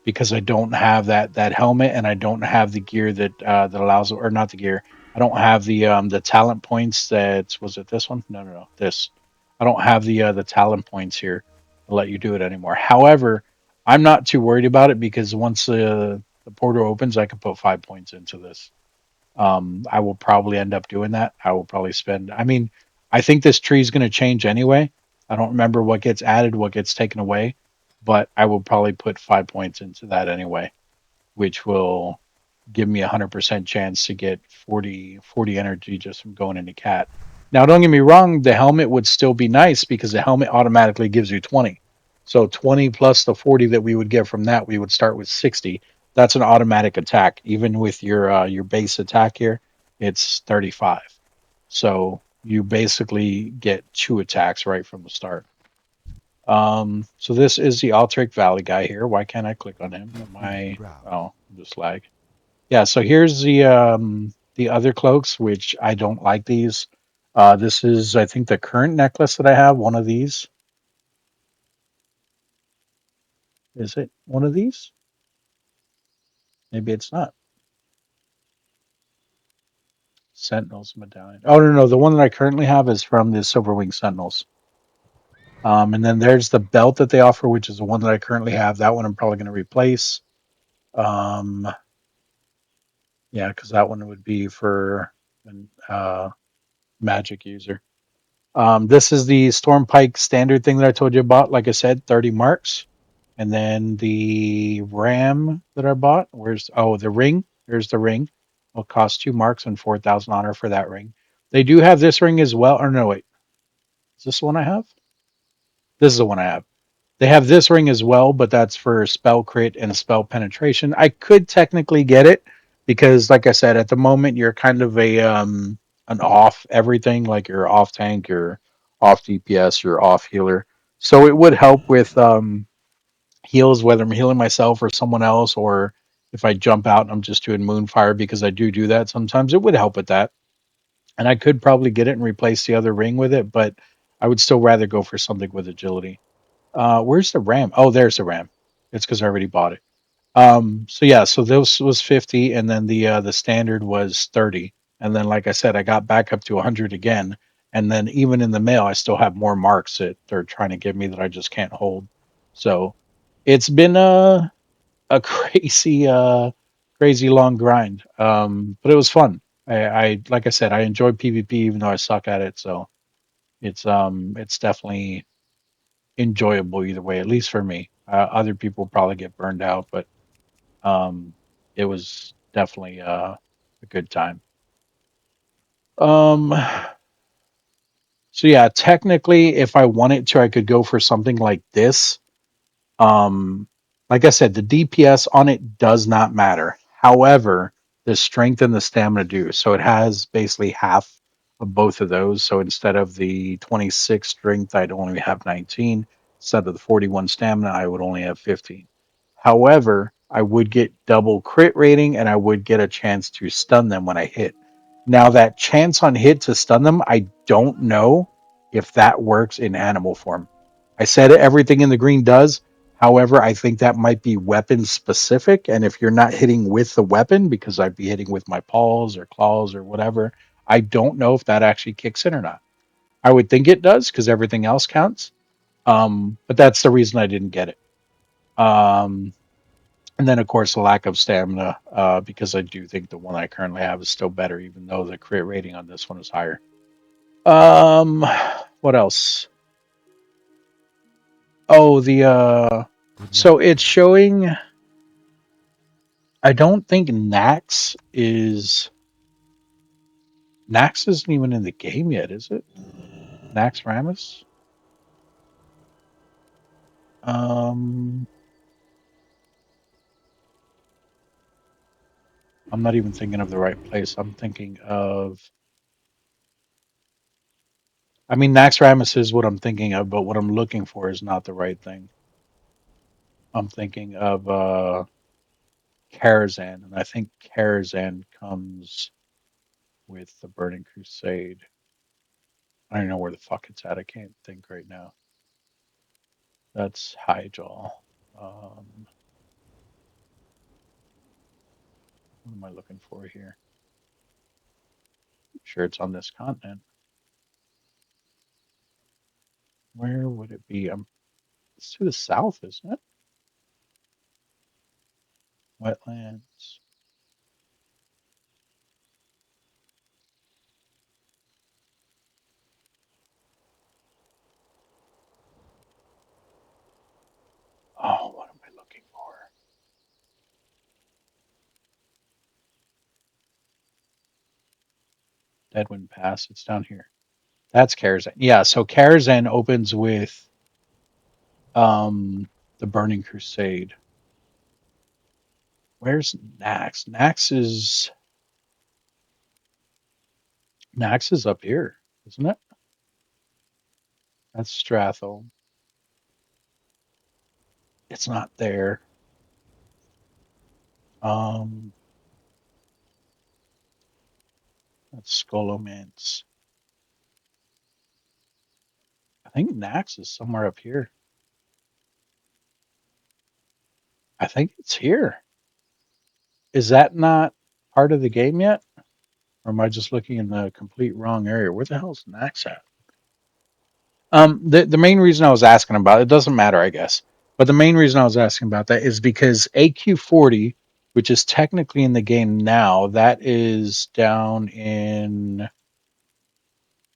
because I don't have that helmet and I don't have the gear that allows, or not the gear. I don't have the talent points. That was it. This one? No. This. I don't have the talent points here to let you do it anymore. However, I'm not too worried about it because once the portal opens, I can put 5 points into this. I will probably end up doing that. I will probably spend. I mean, I think this tree is going to change anyway. I don't remember what gets added, what gets taken away, but I will probably put 5 points into that anyway, which will give me 100% chance to get 40 energy just from going into cat. Now, don't get me wrong, the helmet would still be nice because the helmet automatically gives you 20. So 20 plus the 40 that we would get from that, we would start with 60. That's an automatic attack. Even with your base attack here, it's 35. So you basically get two attacks right from the start. So this is the Altric Valley guy here. Why can't I click on him? Am We can be I? proud. Oh, just lag. Yeah. So here's the other cloaks, which I don't like these. This is, I think, the current necklace that I have. One of these. Is it one of these? Maybe it's not. Sentinels medallion. Oh no, the one that I currently have is from the Silverwing Sentinels. And then there's the belt that they offer, which is the one that I currently have. That one I'm probably going to replace. Um, yeah, because that one would be for an magic user. This is the Stormpike standard thing that I told you about. Like I said, 30 marks. And then the RAM that I bought, the ring? There's the ring. Will cost 2 marks and 4,000 honor for that ring. They do have this ring as well. Or no, wait. Is this the one I have? This is the one I have. They have this ring as well, but that's for spell crit and spell penetration. I could technically get it because, like I said, at the moment you're kind of an off everything, like you're off tank, you're off DPS, you're off healer. So it would help with heals, whether I'm healing myself or someone else, or if I jump out and I'm just doing moonfire because I do that sometimes. It would help with that, and I could probably get it and replace the other ring with it, but I would still rather go for something with agility. Where's the RAM? Oh, there's the RAM. It's because I already bought it. So yeah, so this was 50, and then the standard was 30, and then like I said, I got back up to 100 again, and then even in the mail, I still have more marks that they're trying to give me that I just can't hold. So it's been a crazy long grind. But it was fun. I like I said, I enjoy PvP even though I suck at it. So it's definitely enjoyable either way, at least for me. Other people probably get burned out, but um, it was definitely a good time. Um, so yeah, technically, if I wanted to, I could go for something like this. Um, like I said, the DPS on it does not matter. However, the strength and the stamina do. So it has basically half of both of those. So instead of the 26 strength, I'd only have 19. Instead of the 41 stamina, I would only have 15. However, I would get double crit rating and I would get a chance to stun them when I hit. Now, that chance on hit to stun them, I don't know if that works in animal form. I said everything in the green does. However, I think that might be weapon specific. And if you're not hitting with the weapon, because I'd be hitting with my paws or claws or whatever, I don't know if that actually kicks in or not. I would think it does because everything else counts. But that's the reason I didn't get it. Um, and then, of course, the lack of stamina, because I do think the one I currently have is still better, even though the crit rating on this one is higher. Um, what else? Oh, Good luck. so it's showing. I don't think Nax isn't even in the game yet, is it? Nax Ramus? Um, I'm not even thinking of the right place. I'm thinking of. I mean, Nax Ramus is what I'm thinking of, but what I'm looking for is not the right thing. I'm thinking of Karazhan, and I think Karazhan comes with the Burning Crusade. I don't know where the fuck it's at. I can't think right now. That's Hyjal. What am I looking for here? I'm sure it's on this continent. Where would it be? It's to the south, isn't it? Wetlands. Oh, what am I looking for? Deadwind Pass. It's down here. That's Karazhan. Yeah, so Karazhan opens with um the Burning Crusade. Where's Nax? Nax is up here, isn't it? That's Strathel. It's not there. Um, that's Skolomance. I think Nax is somewhere up here. I think it's here. Is that not part of the game yet? Or am I just looking in the complete wrong area? Where the hell is Nax at? The main reason I was asking about it doesn't matter, I guess. But the main reason I was asking about that is because AQ40, which is technically in the game now, that is down in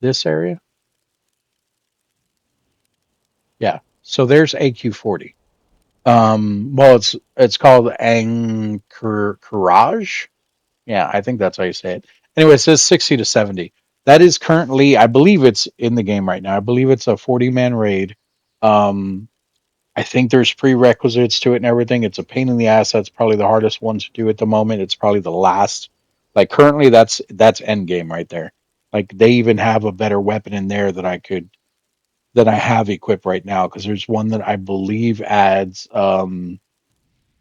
this area. Yeah. So there's AQ40. Well, it's called Anchorage. Yeah, I think that's how you say it. Anyway, it says 60 to 70. That is currently, I believe it's in the game right now. I believe it's a 40-man raid. Um, I think there's prerequisites to it and everything. It's a pain in the ass. That's probably the hardest one to do at the moment. It's probably the last. Like currently, that's end game right there. Like they even have a better weapon in there that I have equipped right now because there's one that I believe adds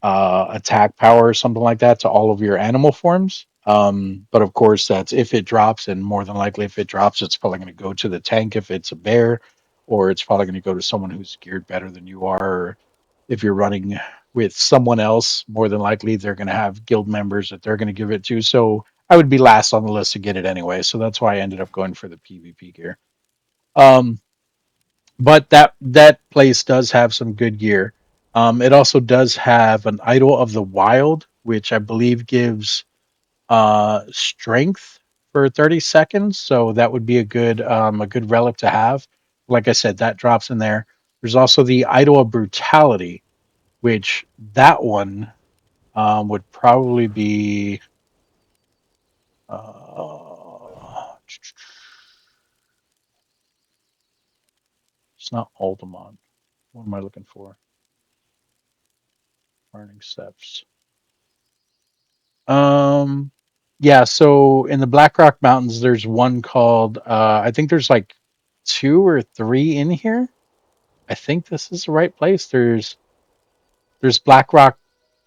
attack power or something like that to all of your animal forms. But of course, that's if it drops, and more than likely, if it drops, it's probably going to go to the tank if it's a bear, or it's probably going to go to someone who's geared better than you are. Or if you're running with someone else, more than likely, they're going to have guild members that they're going to give it to. So I would be last on the list to get it anyway. So that's why I ended up going for the PvP gear. Um, but that place does have some good gear. It also does have an Idol of the Wild, which I believe gives strength for 30 seconds. So that would be a good relic to have. Like I said, that drops in there. There's also the Idol of Brutality, which that one would probably be it's not Altamont. What am I looking for? Burning Steps. Um, yeah, so in the Black Rock Mountains, there's one called I think there's like two or three in here. I think this is the right place. There's Black Rock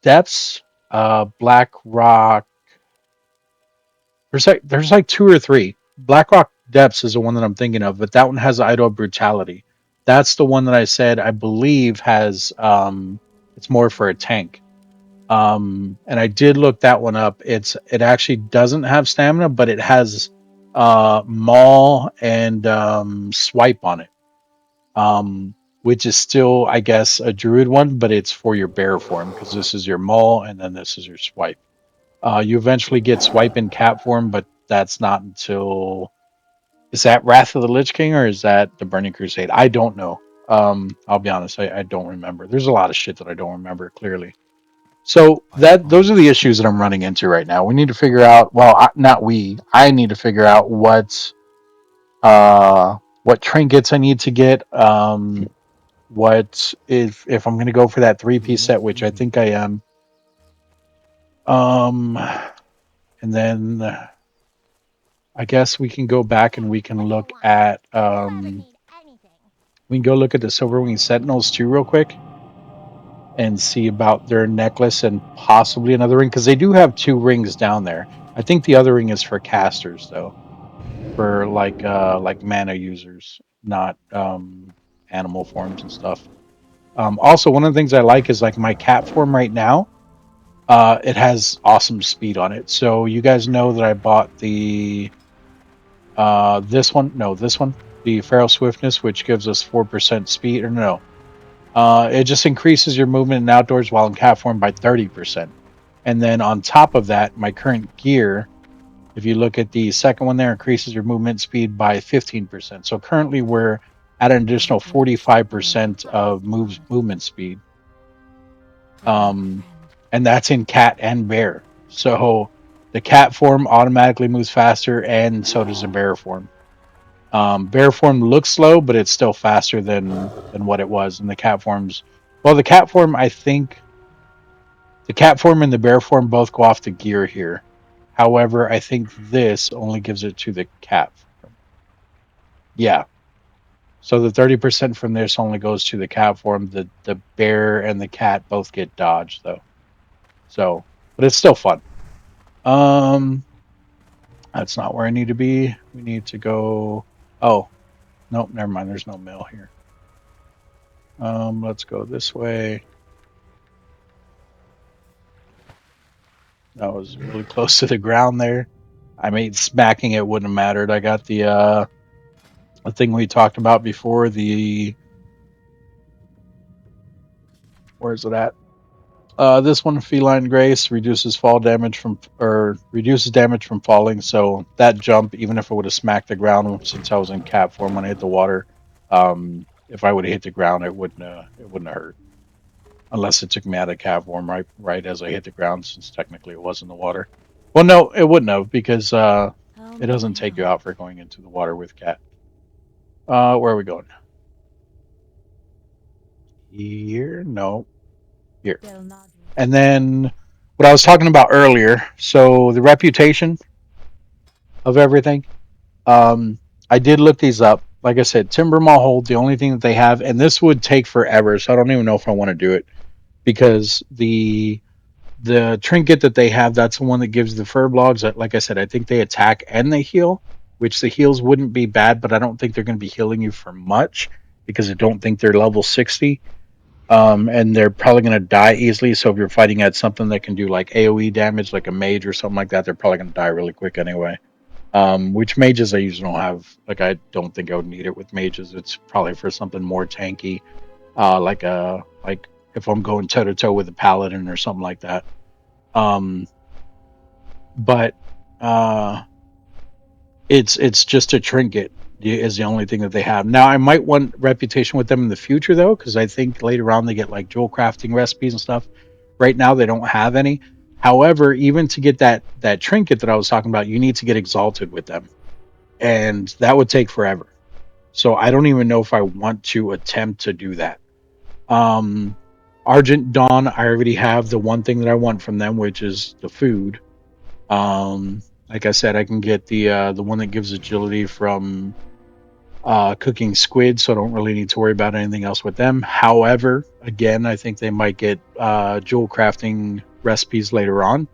Depths, Black Rock. There's like two or three. Black Rock Depths is the one that I'm thinking of, but that one has Idol of Brutality. That's the one that I said I believe has it's more for a tank. And I did look that one up. It actually doesn't have stamina, but it has maul and swipe on it. Which is still, I guess, a druid one, but it's for your bear form because this is your maul and then this is your swipe. You eventually get swipe in cat form, but that's not until is that Wrath of the Lich King or is that the Burning Crusade? I don't know. I'll be honest, I don't remember. There's a lot of shit that I don't remember clearly. So that those are the issues that I'm running into right now. We need to figure out. Well, not we. I need to figure out what trinkets I need to get. What if I'm going to go for that 3-piece set, which I think I am. Um, and then I guess we can go back and we can look at we can go look at the Silverwing Sentinels too, real quick, and see about their necklace and possibly another ring because they do have two rings down there. I think the other ring is for casters though, for like mana users, not animal forms and stuff. Also, one of the things I like is like my cat form right now. It has awesome speed on it. So you guys know that I bought the this one, the Feral Swiftness, which gives us 4% speed. Or no, it just increases your movement in outdoors while in cat form by 30%. And then on top of that, my current gear, if you look at the second one there, increases your movement speed by 15%. So currently we're at an additional 45% of movement speed. And that's in cat and bear. So the cat form automatically moves faster, and so does the bear form. Bear form looks slow, but it's still faster than what it was. And the cat forms, well, the cat form, I think the cat form and the bear form both go off the gear here. However, I think this only gives it to the cat form. Yeah. So the 30% from this only goes to the cat form. The bear and the cat both get dodged though. So, but it's still fun. Um, that's not where I need to be. We need to go. Oh, nope, never mind. There's no mail here. Let's go this way. That was really close to the ground there. I mean, smacking it wouldn't have mattered. I got the thing we talked about before. Where's it at? This one, Feline Grace, reduces damage from falling. So that jump, even if I would have smacked the ground, since I was in cat form when I hit the water, if I would have hit the ground, it wouldn't have hurt unless it took me out of cat form right as I hit the ground, since technically it was in the water. Well, no, it wouldn't have, because it doesn't take you out for going into the water with cat. Where are we going? Here? No, here. And then what I was talking about earlier. So the reputation of everything. I did look these up. Like I said, Timber Hold, the only thing that they have, and this would take forever, so I don't even know if I want to do it, because the trinket that they have, that's the one that gives the fur blogs. Like I said, I think they attack and they heal, which the heals wouldn't be bad, but I don't think they're going to be healing you for much, because I don't think they're level 60. And they're probably going to die easily. So if you're fighting at something that can do like AoE damage, like a mage or something like that, they're probably going to die really quick anyway. Which mages I usually don't have. Like, I don't think I would need it with mages. It's probably for something more tanky, like if I'm going toe to toe with a paladin or something like that. But it's just a trinket is the only thing that they have. Now I might want reputation with them in the future though, because I think later on they get like jewel crafting recipes and stuff. Right now they don't have any. However, even to get that trinket that I was talking about, you need to get exalted with them, and that would take forever. So I don't even know if I want to attempt to do that. Um, Argent Dawn, I already have the one thing that I want from them, which is the food. Like I said, I can get the one that gives agility from cooking squid, so I don't really need to worry about anything else with them. However, again, I think they might get jewel crafting recipes later on.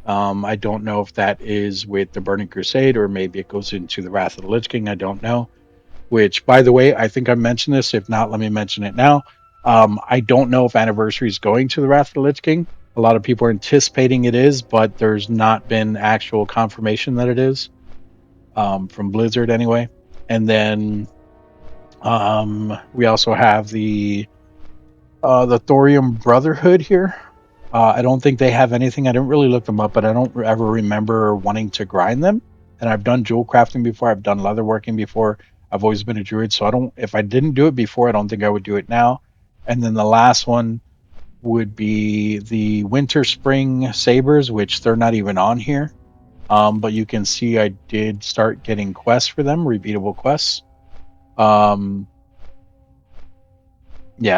I don't know if that is with the Burning Crusade or maybe it goes into the Wrath of the Lich King. I don't know. Which, by the way, I think I mentioned this. If not, let me mention it now. I don't know if Anniversary is going to the Wrath of the Lich King. A lot of people are anticipating it is, but there's not been actual confirmation that it is, from Blizzard anyway. And then we also have the Thorium Brotherhood here. I don't think they have anything. I didn't really look them up, but I don't ever remember wanting to grind them. And I've done jewel crafting before. I've done leatherworking before. I've always been a druid, so I don't. If I didn't do it before, I don't think I would do it now. And then the last one would be the Winter Spring Sabers, which they're not even on here. But you can see I did start getting quests for them, repeatable quests. Yeah,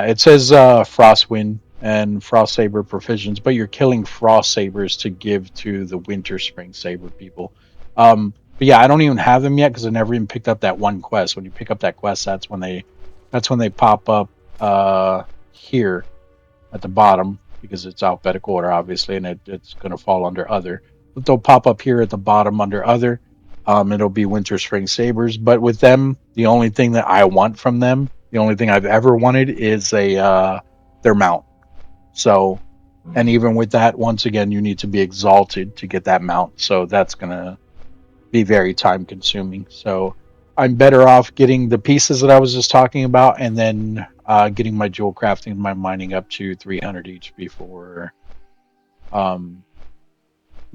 it says Frostwind and Frost Saber provisions, but you're killing Frost Sabers to give to the Winter Spring Saber people. But yeah, I don't even have them yet because I never even picked up that one quest. When you pick up that quest, that's when they pop up here at the bottom, because it's alphabetical order, obviously, and it's going to fall under other. But they'll pop up here at the bottom under other. It'll be Winter Spring Sabers, but with them, the only thing that I want from them, the only thing I've ever wanted is their mount. So, and even with that, once again, you need to be exalted to get that mount. So that's gonna be very time consuming. So I'm better off getting the pieces that I was just talking about, and then getting my jewel crafting and my mining up to 300 each um,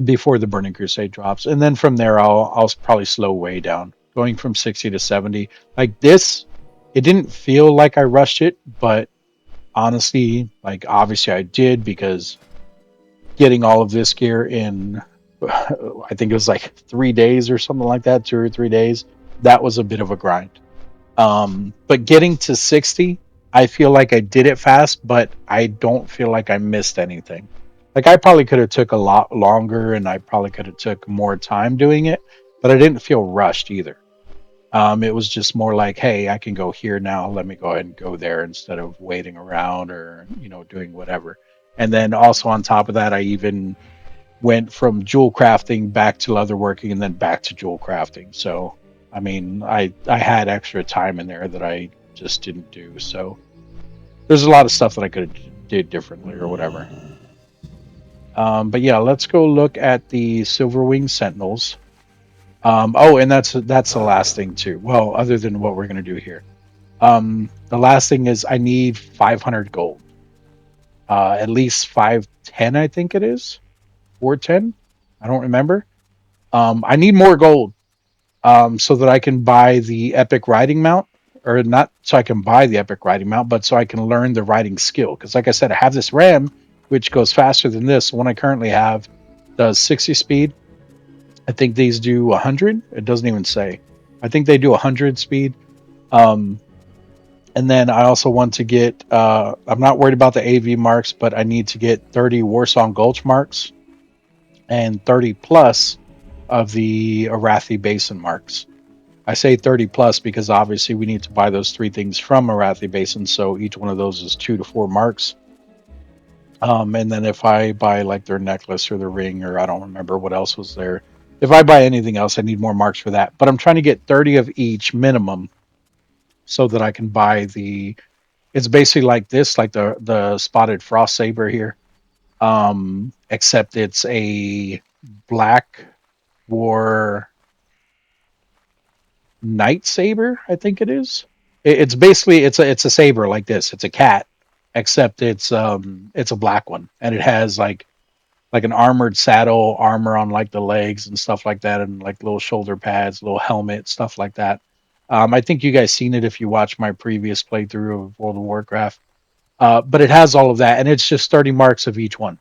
before the Burning Crusade drops, and then from there I'll probably slow way down, going from 60 to 70. Like this, it didn't feel like I rushed it, but honestly, like obviously I did, because getting all of this gear in, I think it was like 3 days or something like that, 2 or 3 days. That was a bit of a grind. But getting to 60, I feel like I did it fast, but I don't feel like I missed anything. Like I probably could have took a lot longer, and I probably could have took more time doing it, but I didn't feel rushed either. It was just more like, hey, I can go here now. Let me go ahead and go there instead of waiting around or doing whatever. And then also on top of that, I even went from jewel crafting back to leatherworking and then back to jewel crafting. So, I mean, I had extra time in there that I just didn't do. So there's a lot of stuff that I could have did differently or whatever. But yeah, let's go look at the Silverwing Sentinels. Oh, and that's the last thing too. Well, other than what we're gonna do here, the last thing is I need 500 gold. At least 510, I think it is 410. I don't remember. I need more gold so that I can buy the epic riding mount, or not so I can buy the epic riding mount, but so I can learn the riding skill. Because, like I said, I have this RAM which goes faster than this. The one I currently have does 60 speed. I think these do 100. It doesn't even say. I think they do 100 speed. Um, and then I also want to get. I'm not worried about the AV marks, but I need to get 30 Warsong Gulch marks and 30 plus of the Arathi Basin marks. I say 30 plus because obviously we need to buy those three things from Arathi Basin, so each one of those is 2 to 4 marks. And then if I buy like their necklace or the ring, or I don't remember what else was there. If I buy anything else, I need more marks for that. But I'm trying to get 30 of each minimum so that I can buy the. It's basically like this, like the spotted frost saber here. Except it's a black war night saber, I think it is. It's basically it's a saber like this. It's a cat, except it's a black one, and it has like an armored saddle, armor on like the legs and stuff like that, and like little shoulder pads, little helmet, stuff like that. I think you guys seen it if you watched my previous playthrough of World of Warcraft. But it has all of that, and it's just 30 marks of each one.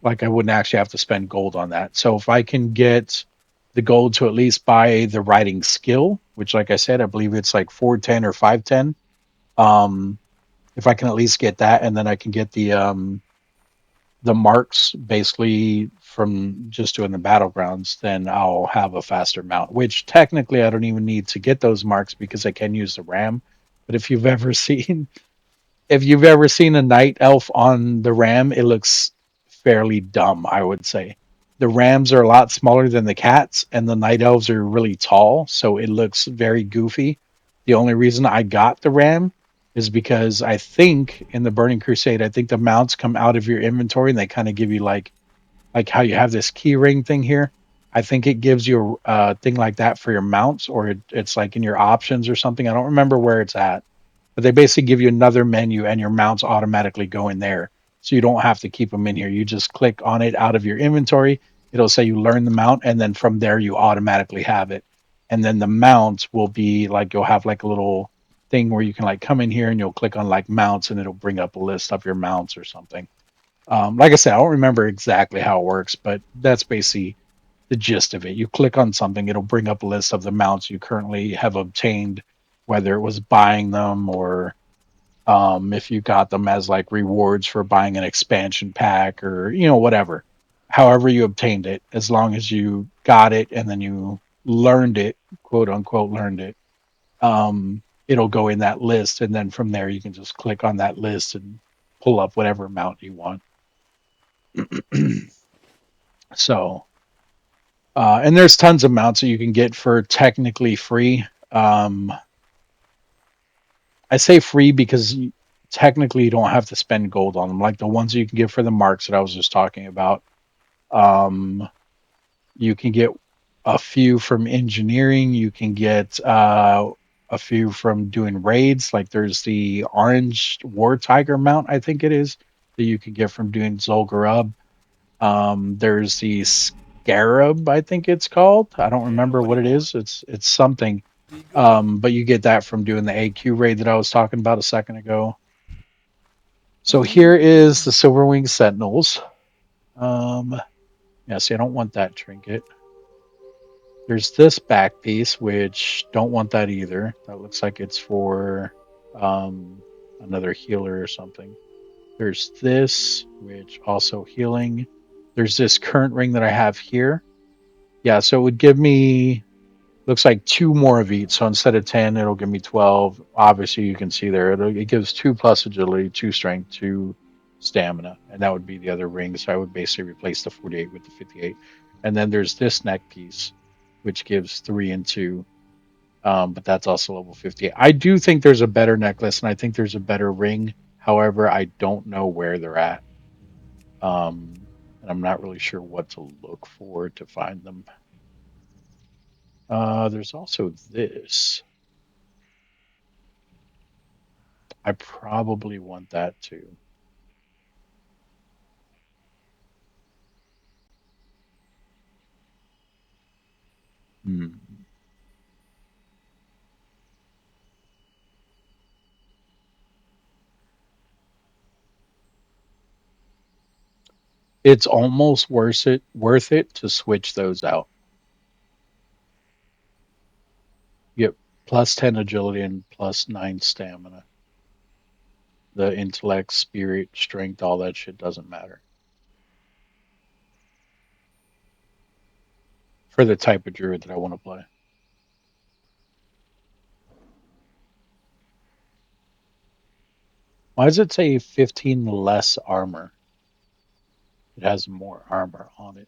Like I wouldn't actually have to spend gold on that. So if I can get the gold to at least buy the writing skill, which like I said, I believe it's like 410 or 510. Um, if I can at least get that, and then I can get the marks basically from just doing the battlegrounds, then I'll have a faster mount. Which technically I don't even need to get those marks because I can use the RAM. But if you've ever seen a night elf on the ram, it looks fairly dumb, I would say. The rams are a lot smaller than the cats, and the night elves are really tall, so it looks very goofy. The only reason I got the ram is because I think in the Burning Crusade, I think the mounts come out of your inventory and they kind of give you like how you have this key ring thing here. I think it gives you a thing like that for your mounts, or it's like in your options or something. I don't remember where it's at, but they basically give you another menu and your mounts automatically go in there. So you don't have to keep them in here. You just click on it out of your inventory. It'll say you learn the mount, and then from there you automatically have it. And then the mounts will be like you'll have like a little thing where you can like come in here and you'll click on like mounts and it'll bring up a list of your mounts or something. Like I said, I don't remember exactly how it works, but that's basically the gist of it. You click on something, it'll bring up a list of the mounts you currently have obtained, whether it was buying them or if you got them as like rewards for buying an expansion pack or whatever. However you obtained it, as long as you got it and then you learned it, quote unquote learned it, it'll go in that list, and then from there you can just click on that list and pull up whatever amount you want. So and there's tons of mounts that you can get for technically free. I say free because technically you don't have to spend gold on them, like the ones you can get for the marks that I was just talking about. Um, you can get a few from engineering. You can get a few from doing raids. Like there's the orange war tiger mount, I think it is, that you can get from doing Zul'Gurub. There's the Scarab, I think it's called. I don't remember what it is. It's something. But you get that from doing the AQ raid that I was talking about a second ago. So here is the Silverwing Sentinels. Um, yeah, see, I don't want that trinket. There's this back piece, which don't want that either. That looks like it's for um, another healer or something. There's this, which also healing. There's this current ring that I have here. Yeah, so it would give me looks like two more of each. So instead of 10, it'll give me 12. Obviously, you can see there it gives 2 plus agility, 2 strength, 2 stamina, and that would be the other ring. So I would basically replace the 48 with the 58. And then there's this neck piece, which gives 3 and 2. But that's also level 58. I do think there's a better necklace, and I think there's a better ring. However, I don't know where they're at. And I'm not really sure what to look for to find them. There's also this. I probably want that too. Hmm. It's almost worth it to switch those out. Yep, plus 10 agility and plus 9 stamina. The intellect, spirit, strength, all that shit doesn't matter for the type of druid that I want to play. Why does it say 15 less armor? It has more armor on it.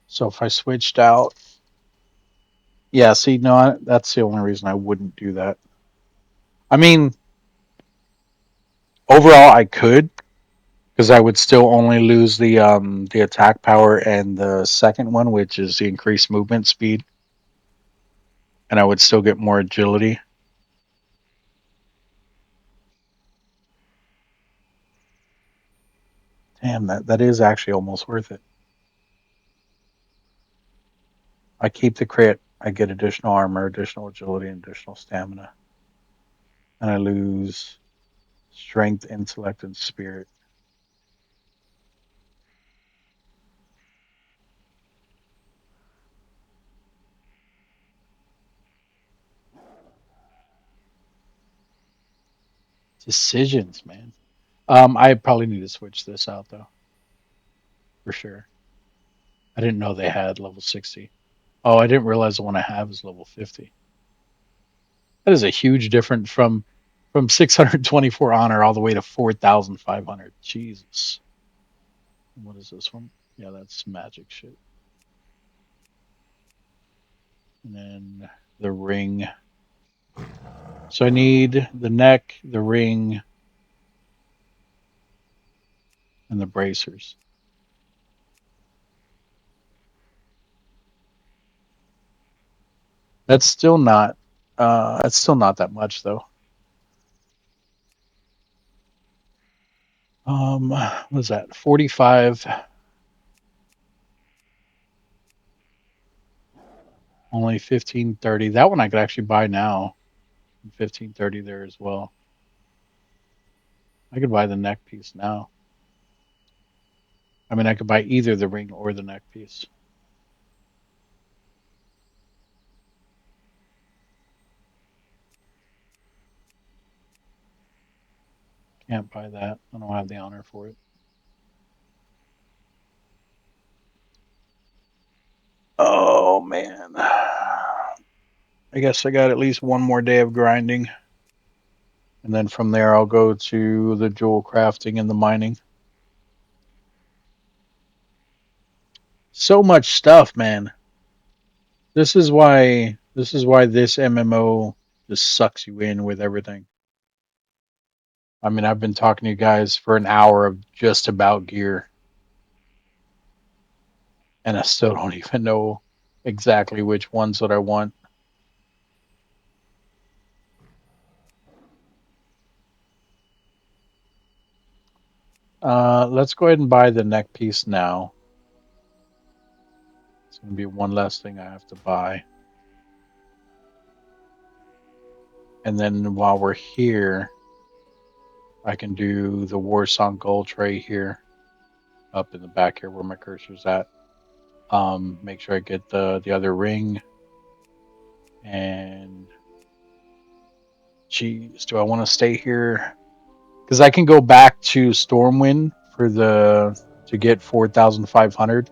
So if I switched out, yeah, see, no, that's the only reason I wouldn't do that. I mean, overall, I could because I would still only lose the attack power and the second one, which is the increased movement speed, and I would still get more agility. Damn, that is actually almost worth it. I keep the crit, I get additional armor, additional agility, and additional stamina, and I lose strength, intellect, and spirit. Decisions, man. I probably need to switch this out though, for sure. I didn't know they had level 60. Oh, I didn't realize the one I have is level 50. That is a huge difference from 624 honor all the way to 4,500. Jesus. What is this one? Yeah, that's magic shit. And then the ring. So I need the neck, the ring, and the bracers. That's still not that much though. What is that? 45, only 1530. That one I could actually buy now. 1530 there as well. I could buy the neck piece now. I mean, I could buy either the ring or the neck piece. Can't buy that. I don't have the honor for it. Oh man. I guess I got at least one more day of grinding. And then from there I'll go to the jewel crafting and the mining. So much stuff, man. This is why this MMO just sucks you in with everything. I mean, I've been talking to you guys for an hour of just about gear, and I still don't even know exactly which ones that I want. Let's go ahead and buy the neck piece now. It's going to be one less thing I have to buy. And then while we're here, I can do the War Song Gold tray here, up in the back here where my cursor's at. Make sure I get the other ring. And geez, do I want to stay here? Because I can go back to Stormwind for the to get 4,500.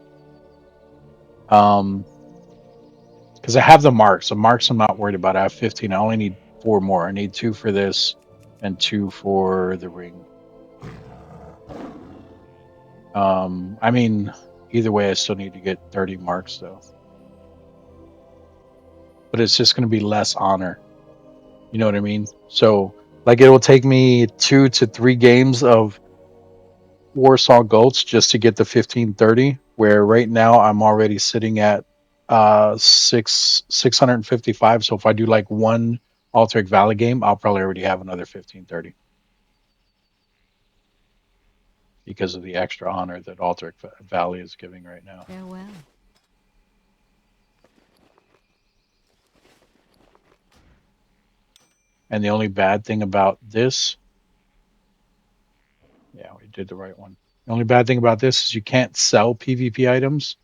Um, because I have the marks. The marks I'm not worried about. I have 15. I only need four more. I need two for this and two for the ring. I mean, either way, I still need to get 30 marks though. but it's just going to be less honor. You know what I mean? So like it will take me 2 to 3 games of Warsaw Gulch just to get the 1530, where right now I'm already sitting at 655. So if I do like one Alteric Valley game, I'll probably already have another 1530 because of the extra honor that Alteric Valley is giving right now. Farewell. And the only bad thing about this, yeah, we did the right one. The only bad thing about this is you can't sell PvP items.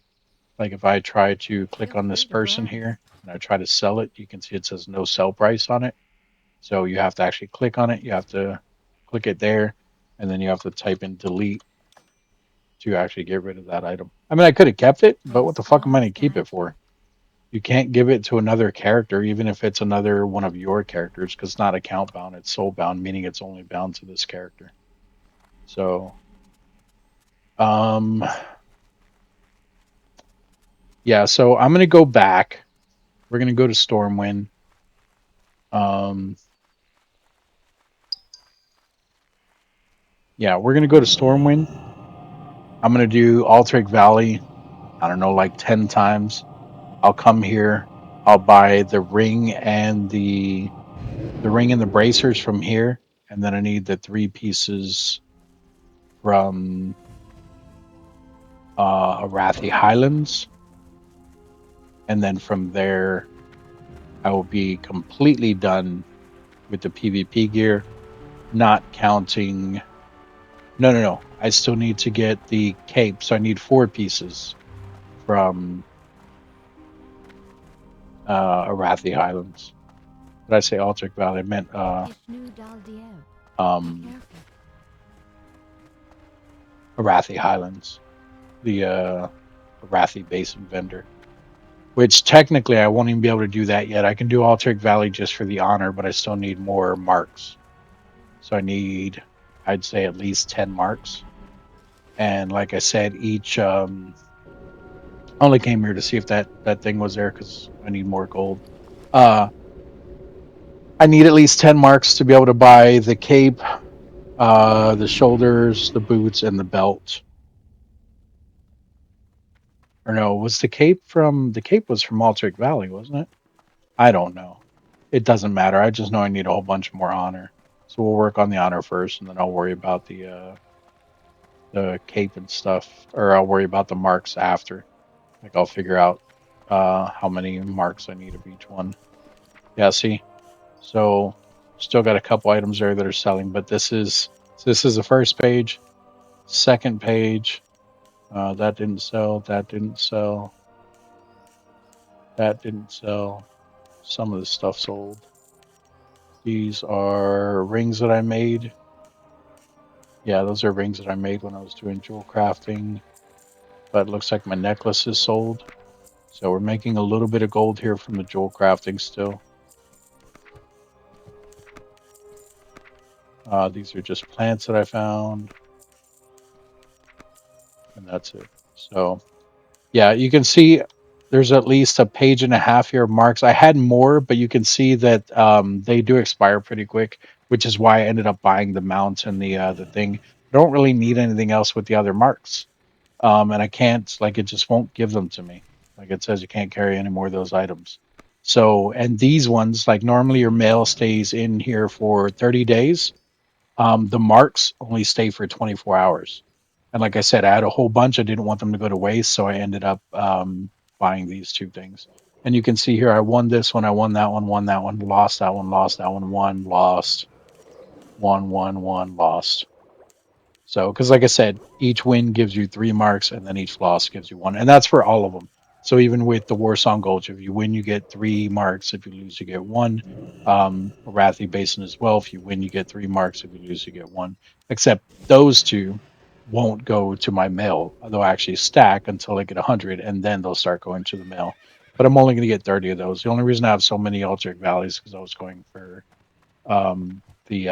Like if I try to click Feel on this free to person browse. here and I try to sell it, you can see it says no sell price on it. So you have to actually click on it. You have to click it there, and then you have to type in delete to actually get rid of that item. I mean, I could have kept it, but what the fuck am I Past going to keep lies it for? You can't give it to another character, even if it's another one of your characters, because it's not account bound, it's soul bound, meaning it's only bound to this character. So, um, yeah, so I'm going to go back. We're going to go to Stormwind. Um, yeah, we're going to go to Stormwind. I'm going to do Alteric Valley, I don't know, like 10 times. I'll come here. I'll buy the ring and the ring and the bracers from here, and then I need the 3 pieces from Arathi Highlands, and then from there I will be completely done with the PvP gear, not counting. No, no, no. I still need to get the cape, so I need 4 pieces from Arathi Highlands. Did I say Altric Valley? I meant Ishnu Daldier. Be um, careful. Arathi Highlands, the Arathi Basin vendor. Which technically I won't even be able to do that yet. I can do Alteric Valley just for the honor, but I still need more marks. So I need, I'd say, at least 10 marks. And like I said, each I only came here to see if that thing was there because I need more gold. Uh, I need at least 10 marks to be able to buy the cape, the shoulders, the boots, and the belt. Or no, was the cape was from Alteric Valley, wasn't it? I don't know. It doesn't matter. I just know I need a whole bunch more honor. So we'll work on the honor first, and then I'll worry about the cape and stuff, or I'll worry about the marks after. Like I'll figure out how many marks I need of each one. Yeah, see. So still got a couple items there that are selling, but this is the first page, second page. That didn't sell. That didn't sell. That didn't sell. Some of the stuff sold. These are rings that I made. Yeah, those are rings that I made when I was doing jewel crafting. But it looks like my necklace is sold. So we're making a little bit of gold here from the jewel crafting still. These are just plants that I found. And that's it. So yeah, you can see there's at least a page and a half here of marks. I had more, but you can see that they do expire pretty quick, which is why I ended up buying the mount and the thing. I don't really need anything else with the other marks. And I can't, like, it just won't give them to me. Like it says, you can't carry any more of those items. So, and these ones, like normally your mail stays in here for 30 days. The marks only stay for 24 hours. And like I said, I had a whole bunch. I didn't want them to go to waste. So I ended up buying these 2 things. And you can see here, I won this one, I won that one, lost that one, lost that one, won, lost, won, lost. So, because like I said, each win gives you 3 marks, and then each loss gives you 1, and that's for all of them. So even with the Warsong Gulch, if you win, you get 3 marks. If you lose, you get 1. Wrathy Basin as well. If you win, you get 3 marks. If you lose, you get 1. Except those 2 won't go to my mail. They'll actually stack until I get 100, and then they'll start going to the mail. But I'm only going to get 30 of those. The only reason I have so many Alteric Valleys is because I was going for um, the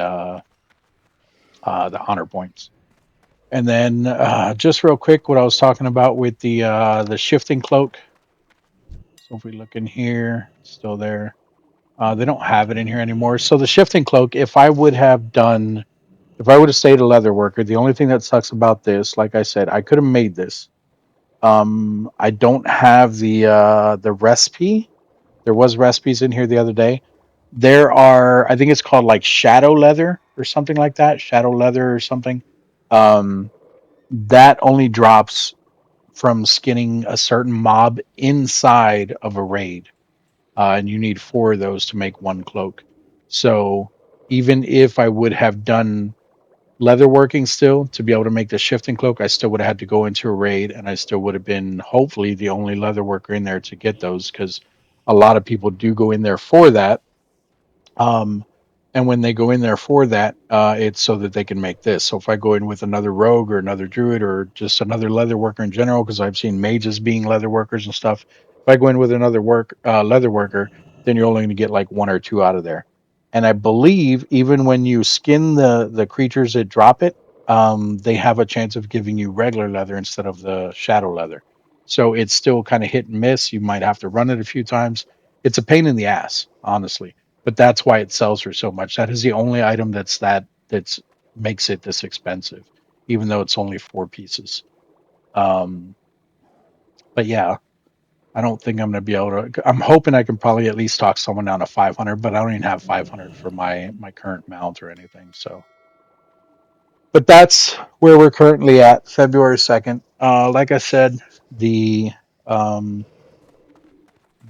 honor points. And then just real quick, what I was talking about with the shifting cloak. So if we look in here, still there. They don't have it in here anymore. So the shifting cloak, if I would have stayed a leather worker, the only thing that sucks about this, like I said, I could have made this. I don't have the recipe. There was recipes in here the other day. There are, I think it's called like shadow leather or something like that, shadow leather or something. Um, that only drops from skinning a certain mob inside of a raid, and you need 4 of those to make 1 cloak. So even if I would have done leatherworking still to be able to make the shifting cloak, I still would have had to go into a raid, and I still would have been hopefully the only leatherworker in there to get those, because a lot of people do go in there for that. Um, and when they go in there for that, it's so that they can make this. So if I go in with another rogue or another druid or just another leather worker in general, because I've seen mages being leather workers and stuff. If I go in with another leather worker, then you're only going to get like 1 or 2 out of there. And I believe even when you skin the creatures that drop it, they have a chance of giving you regular leather instead of the shadow leather. So it's still kind of hit and miss. You might have to run it a few times. It's a pain in the ass, honestly, but that's why it sells for so much. That is the only item that's makes it this expensive, even though it's only 4 pieces. Um, but yeah, I don't think I'm going to be able to. I'm hoping I can probably at least talk someone down to 500, but I don't even have 500 for my current mount or anything. So, but that's where we're currently at, February 2nd. Like I said, the um,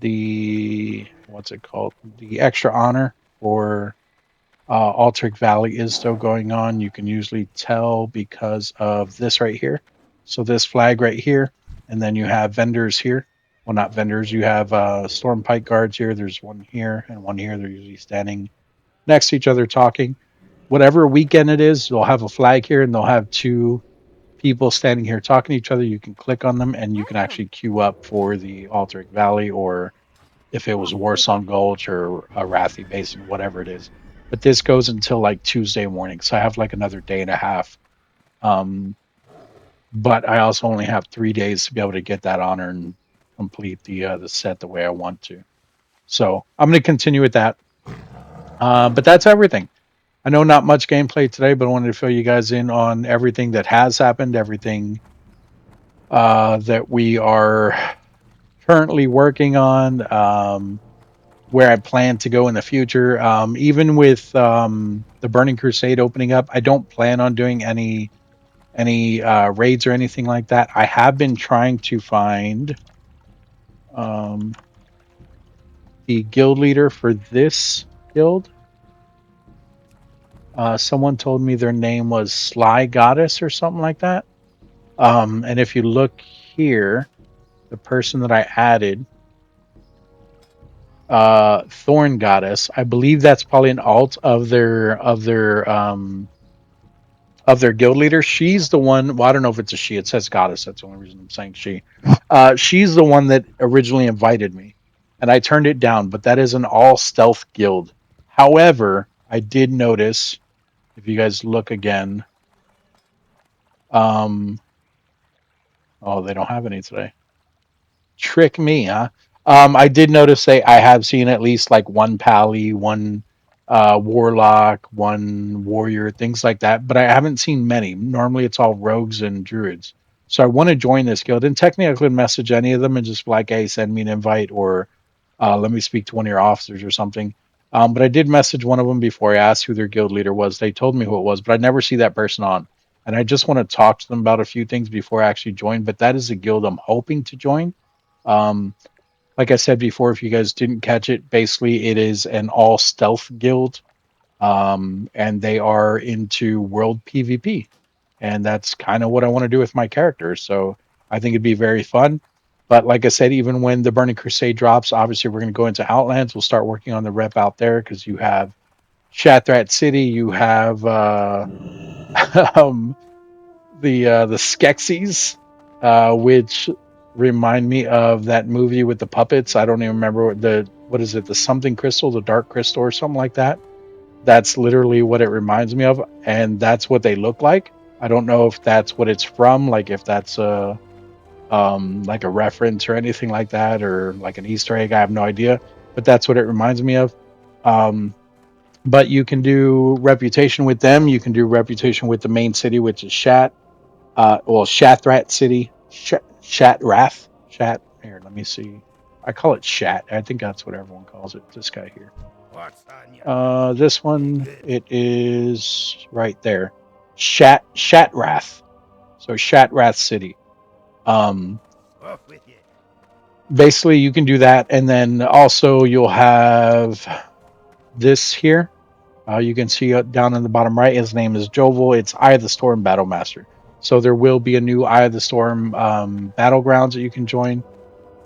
the what's it called? The extra honor for Altric Valley is still going on. You can usually tell because of this right here. So this flag right here, and then you have vendors here. Well, not vendors. You have storm pike guards here. There's one here and one here. They're usually standing next to each other talking. Whatever weekend it is, they'll have a flag here, and they'll have 2 people standing here talking to each other. You can click on them, and you can actually queue up for the Altric Valley, or if it was Warsong Gulch or a Rathi Basin, whatever it is. But this goes until like Tuesday morning, so I have like another day and a half. Um, but I also only have 3 days to be able to get that honor and complete the set the way I want to. So I'm going to continue with that. But that's everything. I know not much gameplay today, but I wanted to fill you guys in on everything that has happened, everything that we are currently working on. Where I plan to go in the future. Even with the Burning Crusade opening up, I don't plan on doing any raids or anything like that. I have been trying to find um, the guild leader for this guild. Someone told me their name was Sly Goddess or something like that. And if you look here, the person that I added, Thorn Goddess, I believe that's probably an alt of their guild leader. She's the one. Well, I don't know if it's a she. It says goddess. That's the only reason I'm saying she. She's the one that originally invited me, and I turned it down. But that is an all stealth guild. However, I did notice, if you guys look again, um, oh, they don't have any today. Trick me, huh? I did notice I have seen at least like one pally, one warlock, one warrior, things like that, but I haven't seen many. Normally it's all rogues and druids. So I want to join this guild, and technically I could message any of them and just be like, hey, send me an invite, or let me speak to one of your officers or something. But I did message one of them before I asked who their guild leader was. They told me who it was, but I never see that person on. And I just want to talk to them about a few things before I actually join. But that is a guild I'm hoping to join. um, like I said before, if you guys didn't catch it, basically it is an all stealth guild, and they are into world PvP, and that's kind of what I want to do with my character. So I think it'd be very fun. But like I said, even when the Burning Crusade drops, obviously we're going to go into Outlands. We'll start working on the rep out there because you have Shatrat City, you have um, the Skeksis, which remind me of that movie with the puppets. I don't even remember what is it, the something crystal, the dark crystal, or something like that. That's literally what it reminds me of, and that's what they look like. I don't know if that's what it's from, like if that's like a reference or anything like that, or like an Easter egg. I have no idea, but that's what it reminds me of. Um, but you can do reputation with them. You can do reputation with the main city, which is Shat. Well, Shathrat City, Shatrath, Shat. Here, let me see. I call it Shat. I think that's what everyone calls it. This guy here. This one, it is right there. Shatrath. So Shatrath City. Um, Basically, you can do that, and then also you'll have this here. You can see down in the bottom right, his name is Jovel. It's Eye of the Storm Battle Master. So there will be a new Eye of the Storm battlegrounds that you can join.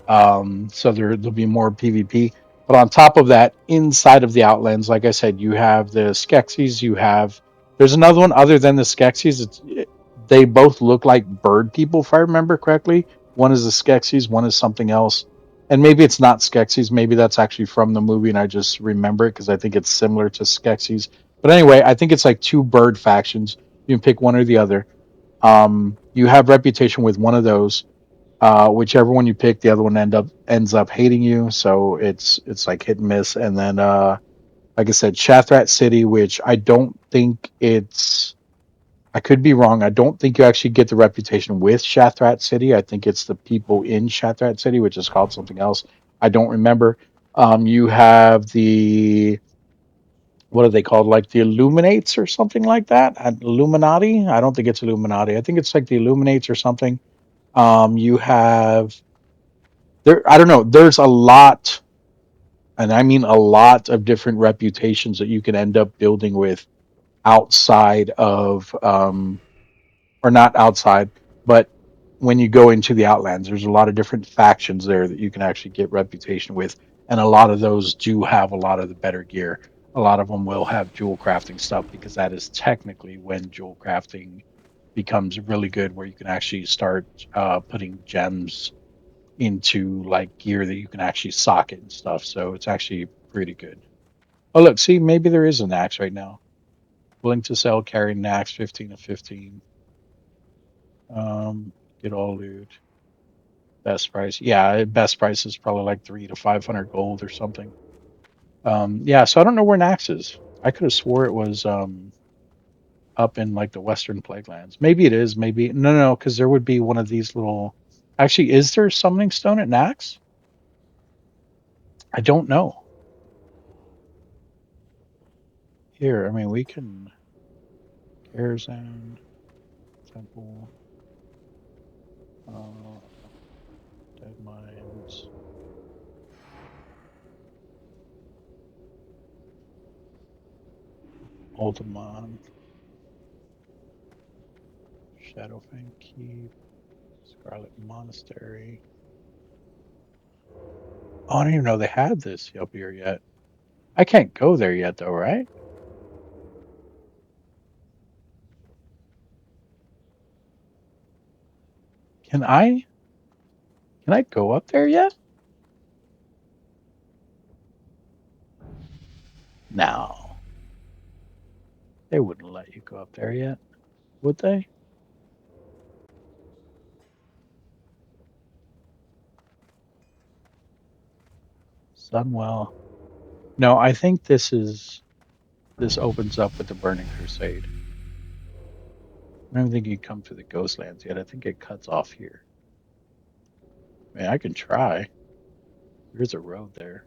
So there'll be more PvP. But on top of that, inside of the Outlands, like I said, you have the Skeksis. There's another one other than the Skeksis. They both look like bird people, if I remember correctly. One is the Skeksis, one is something else. And maybe it's not Skeksis. Maybe that's actually from the movie, and I just remember it because I think it's similar to Skeksis. But anyway, I think it's like two bird factions. You can pick one or the other. You have reputation with one of those. Whichever one you pick, the other one ends up hating you. So it's like hit and miss. And then like I said, Shathrat City, which I don't think it's. I could be wrong. I don't think you actually get the reputation with Shathrat City. I think it's the people in Shathrat City, which is called something else. I don't remember. You have the what are they called? Like the Illuminates or something like that. Illuminati. I don't think it's Illuminati. I think it's like the Illuminates or something. You have there. I don't know. There's a lot, and I mean a lot of different reputations that you can end up building with outside of or not outside, but when you go into the Outlands, there's a lot of different factions there that you can actually get reputation with, and a lot of those do have a lot of the better gear. A lot of them will have jewel crafting stuff because that is technically when jewel crafting becomes really good, where you can actually start putting gems into like gear that you can actually socket and stuff. So it's actually pretty good. Oh, look, see, maybe there is an axe right now. Willing to sell, carrying an axe, 15 of 15. Get all loot. Best price. Yeah, best price is probably like 300 to 500 gold or something. Yeah, so I don't know where Nax is. I could have swore it was up in like the Western Plaguelands. Maybe it is. Maybe no, because there would be one of these little. Actually, is there a summoning stone at Nax? I don't know. Here, I mean, we can. Karazhan Temple. Uh, Dead Mines. Ultimon. Shadowfang Keep. Scarlet Monastery. Oh, I didn't even know they had this up here yet. I can't go there yet, though, right? Can I? Can I go up there yet? No, they wouldn't let you go up there yet, would they? Sunwell. No, I think this opens up with the Burning Crusade. I don't think you come to the Ghostlands yet. I think it cuts off here. I mean, I can try. There's a road there.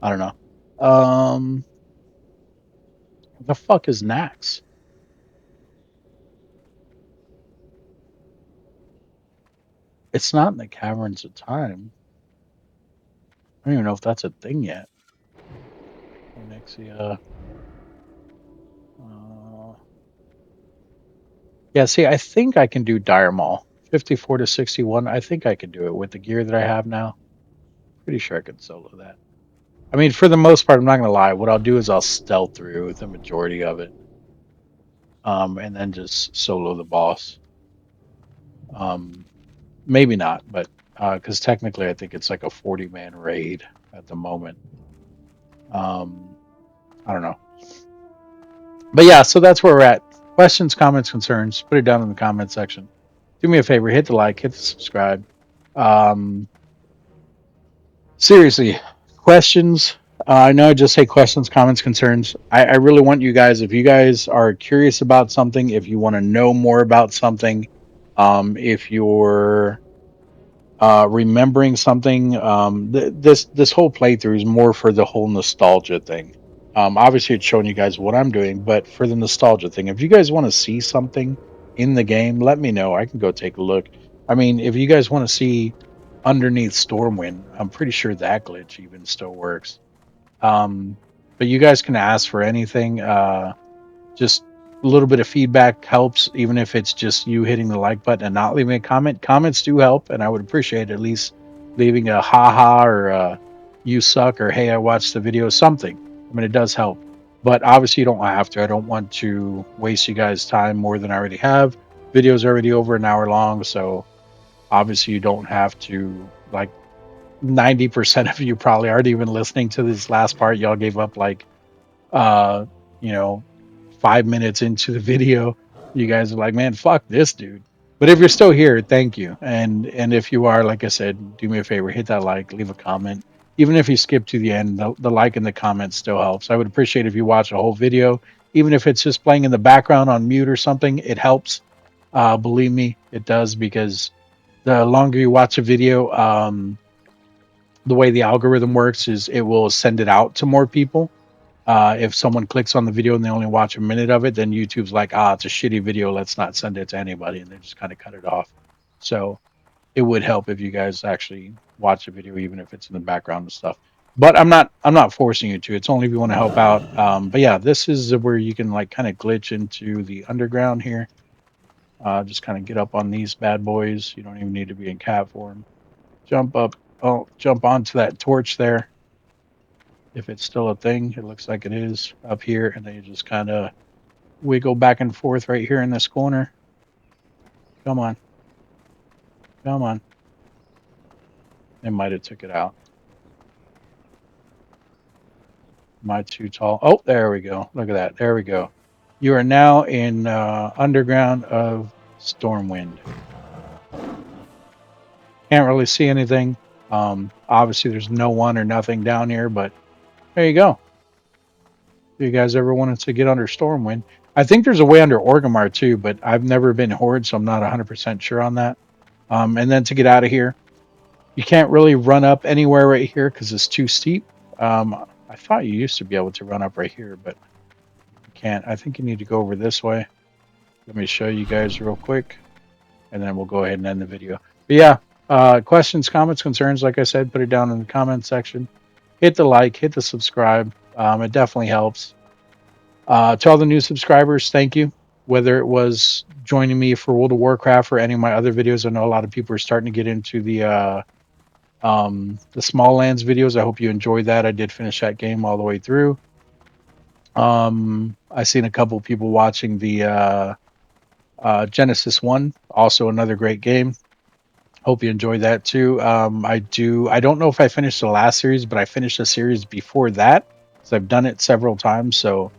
I don't know. What the fuck is Nax? It's not in the Caverns of Time. I don't even know if that's a thing yet. Onyxia. Yeah, see, I think I can do Dire Maul. 54 to 61. I think I can do it with the gear that I have now. Pretty sure I could solo that. I mean, for the most part, I'm not going to lie. What I'll do is I'll stealth through the majority of it. And then just solo the boss. Maybe not, but because technically I think it's like a 40-man raid at the moment. I don't know. But yeah, so that's where we're at. Questions, comments, concerns, put it down in the comment section. Do me a favor, hit the like, hit the subscribe. Seriously, questions. I know I just say questions, comments, concerns. I really want you guys, if you guys are curious about something, if you want to know more about something, if you're remembering something, this whole playthrough is more for the whole nostalgia thing. Obviously, it's showing you guys what I'm doing, but for the nostalgia thing, if you guys want to see something in the game, let me know. I can go take a look. I mean, if you guys want to see underneath Stormwind, I'm pretty sure that glitch even still works. Um, but you guys can ask for anything. Just a little bit of feedback helps, even if it's just you hitting the like button and not leaving a comment. Comments do help, and I would appreciate at least leaving a haha or a you suck or hey, I watched the video, something. I mean, it does help, but obviously you don't have to. I don't want to waste you guys' time more than I already have. Video's already over an hour long, so obviously you don't have to, like, 90% of you probably aren't even listening to this last part. Y'all gave up like uh you know 5 minutes into the video. You guys are like, man, fuck this dude. But if you're still here, thank you. And if you are, like I said, do me a favor, hit that like, leave a comment. Even if you skip to the end, the like and the comment still helps. I would appreciate if you watch a whole video, even if it's just playing in the background on mute or something. It helps. Believe me, it does, because the longer you watch a video, the way the algorithm works is it will send it out to more people. If someone clicks on the video and they only watch a minute of it, then YouTube's like, it's a shitty video. Let's not send it to anybody. And they just kind of cut it off. So it would help if you guys actually watch the video, even if it's in the background and stuff. But I'm not forcing you to. It's only if you want to help out. But yeah, this is where you can like kind of glitch into the underground here. Just kind of get up on these bad boys. You don't even need to be in cat form. Jump up. Oh, jump onto that torch there. If it's still a thing, it looks like it is up here, and then you just kind of wiggle back and forth right here in this corner. Come on. Come on. They might have took it out. Am I too tall? Oh, there we go. Look at that. There we go. You are now in underground of Stormwind. Can't really see anything. Obviously, there's no one or nothing down here, but there you go. If you guys ever wanted to get under Stormwind, I think there's a way under Orgrimmar too, but I've never been Horde, so I'm not 100% sure on that. And then to get out of here, you can't really run up anywhere right here because it's too steep. I thought you used to be able to run up right here, but you can't. I think you need to go over this way. Let me show you guys real quick, and then we'll go ahead and end the video. But yeah, questions, comments, concerns, like I said, put it down in the comment section. Hit the like, hit the subscribe. It definitely helps. To all the new subscribers, thank you. Whether it was joining me for World of Warcraft or any of my other videos, I know a lot of people are starting to get into the Small Lands videos. I hope you enjoyed that. I did finish that game all the way through. I seen a couple people watching the Genesis 1, also another great game. Hope you enjoyed that too. I don't know if I finished the last series, but I finished the series before that, so I've done it several times. So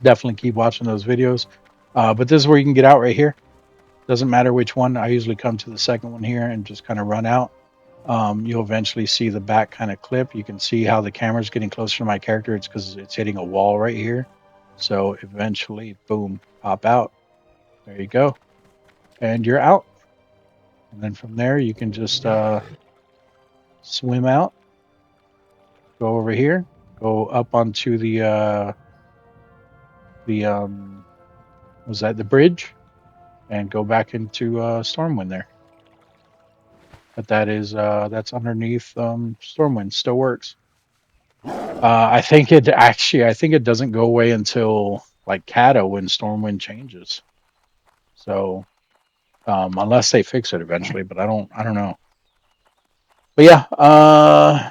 definitely keep watching those videos. But this is where you can get out right here. Doesn't matter which one. I usually come to the second one here and just kind of run out. You'll eventually see the back kind of clip. You can see how the camera's getting closer to my character. It's because it's hitting a wall right here. So eventually, boom, pop out. There you go. And you're out. And then from there, you can just swim out, go over here, go up onto the was that the bridge, and go back into Stormwind there. But that is that's underneath Stormwind. Still works. I think it doesn't go away until like Kata when Stormwind changes. So unless they fix it eventually, but I don't know. But yeah,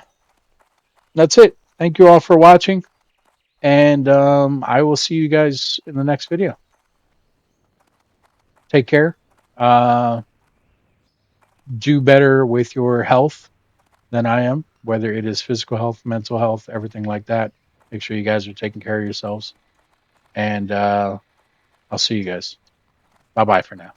that's it. Thank you all for watching, and I will see you guys in the next video. Take care. Do better with your health than I am, whether it is physical health, mental health, everything like that. Make sure you guys are taking care of yourselves. And I'll see you guys. Bye bye for now.